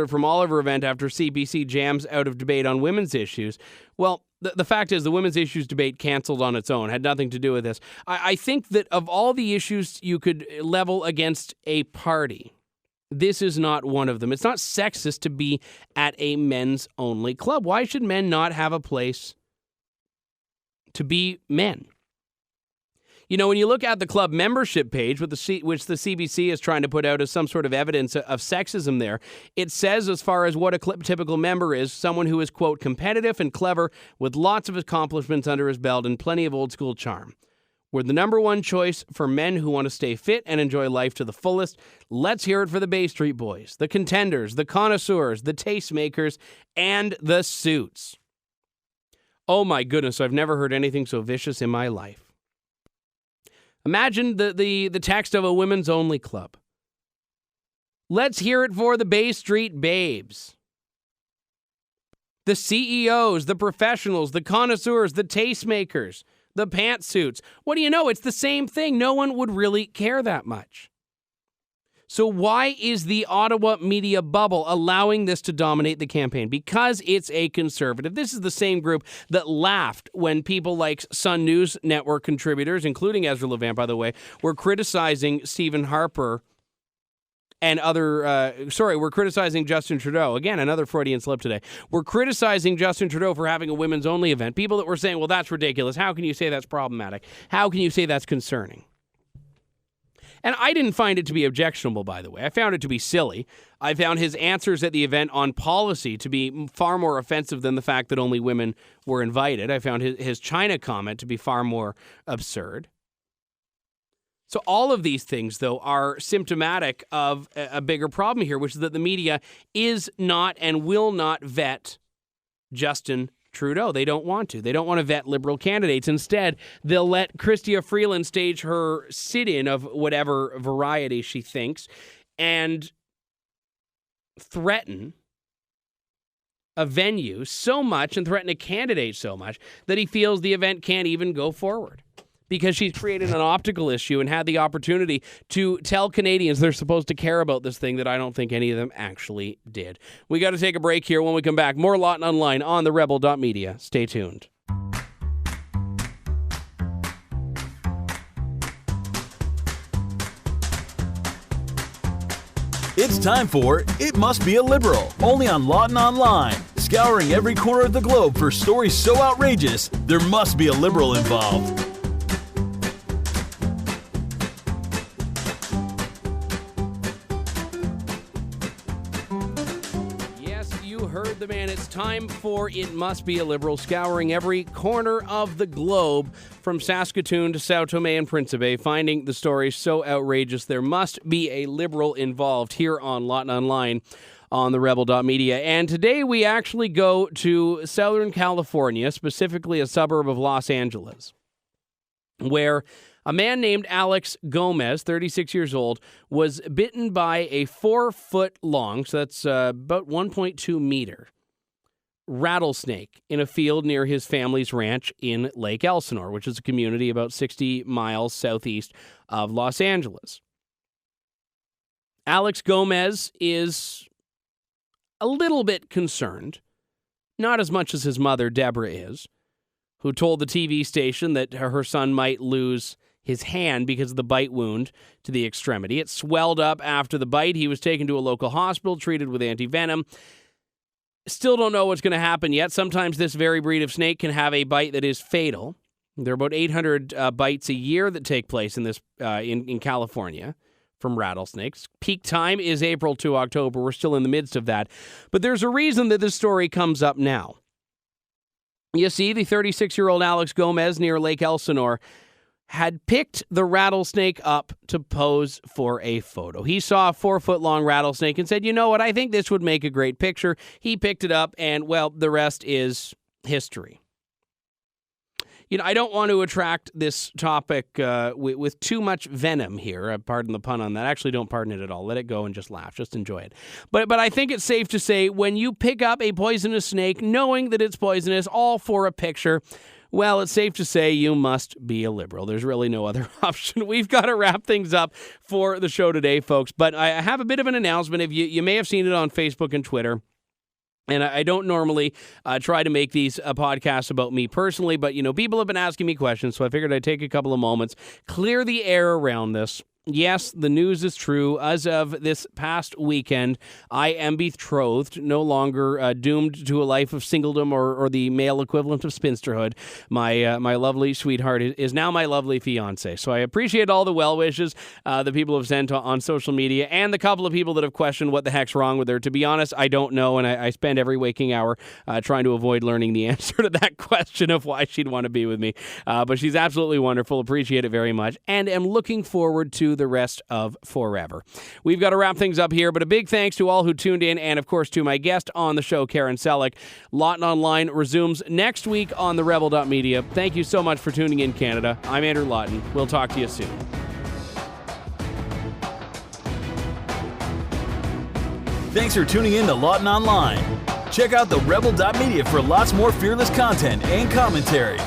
from Oliver event after CBC jams out of debate on women's issues." Well, the fact is the women's issues debate canceled on its own, had nothing to do with this. I think that of all the issues you could level against a party, this is not one of them. It's not sexist to be at a men's-only club. Why should men not have a place to be men? You know, when you look at the club membership page, which the CBC is trying to put out as some sort of evidence of sexism there, it says as far as what a typical member is, someone who is, quote, "competitive and clever with lots of accomplishments under his belt and plenty of old school charm. We're the number one choice for men who want to stay fit and enjoy life to the fullest. Let's hear it for the Bay Street Boys, the Contenders, the Connoisseurs, the Tastemakers, and the Suits." Oh my goodness, I've never heard anything so vicious in my life. Imagine the text of a women's only club. Let's hear it for the Bay Street Babes. The CEOs, the professionals, the connoisseurs, the tastemakers, the pantsuits. What do you know? It's the same thing. No one would really care that much. So why is the Ottawa media bubble allowing this to dominate the campaign? Because it's a conservative. This is the same group that laughed when people like Sun News Network contributors, including Ezra Levant, by the way, were criticizing Stephen Harper and we're criticizing Justin Trudeau. Again, another Freudian slip today. We're criticizing Justin Trudeau for having a women's only event. People that were saying, well, that's ridiculous. How can you say that's problematic? How can you say that's concerning? And I didn't find it to be objectionable, by the way. I found it to be silly. I found his answers at the event on policy to be far more offensive than the fact that only women were invited. I found his China comment to be far more absurd. So all of these things, though, are symptomatic of a bigger problem here, which is that the media is not and will not vet Justin Trudeau. They don't want to. They don't want to vet Liberal candidates. Instead, they'll let Chrystia Freeland stage her sit-in of whatever variety she thinks and threaten a venue so much and threaten a candidate so much that he feels the event can't even go forward because she's created an optical issue and had the opportunity to tell Canadians they're supposed to care about this thing that I don't think any of them actually did. We got to take a break here. When we come back, more Lawton Online on TheRebel.media. Stay tuned. It's time for It Must Be a Liberal, only on Lawton Online. Scouring every corner of the globe for stories so outrageous, there must be a Liberal involved. The man, it's time for It Must Be a Liberal, scouring every corner of the globe from Saskatoon to Sao Tome and Principe, finding the stories so outrageous there must be a Liberal involved here on Lawton Online on TheRebel.media. And today we actually go to Southern California, specifically a suburb of Los Angeles, where a man named Alex Gomez, 36 years old, was bitten by a 4-foot-long, so that's about 1.2 meter, rattlesnake in a field near his family's ranch in Lake Elsinore, which is a community about 60 miles southeast of Los Angeles. Alex Gomez is a little bit concerned, not as much as his mother, Deborah, is, who told the TV station that her son might lose his hand because of the bite wound to the extremity. It swelled up after the bite. He was taken to a local hospital, treated with antivenom. Still don't know what's going to happen yet. Sometimes this very breed of snake can have a bite that is fatal. There are about 800 bites a year that take place in this in California from rattlesnakes. Peak time is April to October. We're still in the midst of that. But there's a reason that this story comes up now. You see, the 36-year-old Alex Gomez near Lake Elsinore had picked the rattlesnake up to pose for a photo. He saw a 4-foot-long rattlesnake and said, you know what, I think this would make a great picture. He picked it up, and, well, the rest is history. You know, I don't want to attract this topic with too much venom here. Pardon the pun on that. Actually, don't pardon it at all. Let it go and just laugh. Just enjoy it. But I think it's safe to say when you pick up a poisonous snake, knowing that it's poisonous, all for a picture, well, it's safe to say you must be a liberal. There's really no other option. We've got to wrap things up for the show today, folks. But I have a bit of an announcement. If you may have seen it on Facebook and Twitter. And I don't normally try to make these podcasts about me personally, but, you know, people have been asking me questions, so I figured I'd take a couple of moments, clear the air around this. Yes, the news is true. As of this past weekend, I am betrothed, no longer doomed to a life of singledom or the male equivalent of spinsterhood. My lovely sweetheart is now my lovely fiance. So I appreciate all the well wishes that people have sent on social media and the couple of people that have questioned what the heck's wrong with her. To be honest, I don't know, and I spend every waking hour trying to avoid learning the answer to that question of why she'd want to be with me. But she's absolutely wonderful. Appreciate it very much, and am looking forward to the rest of forever. We've got to wrap things up here, but a big thanks to all who tuned in, and of course to my guest on the show, Karen Selick. Lawton Online resumes next week on TheRebel.media. Thank you so much for tuning in, Canada. I'm Andrew Lawton. We'll talk to you soon. Thanks for tuning in to Lawton Online. Check out TheRebel.media for lots more fearless content and commentary.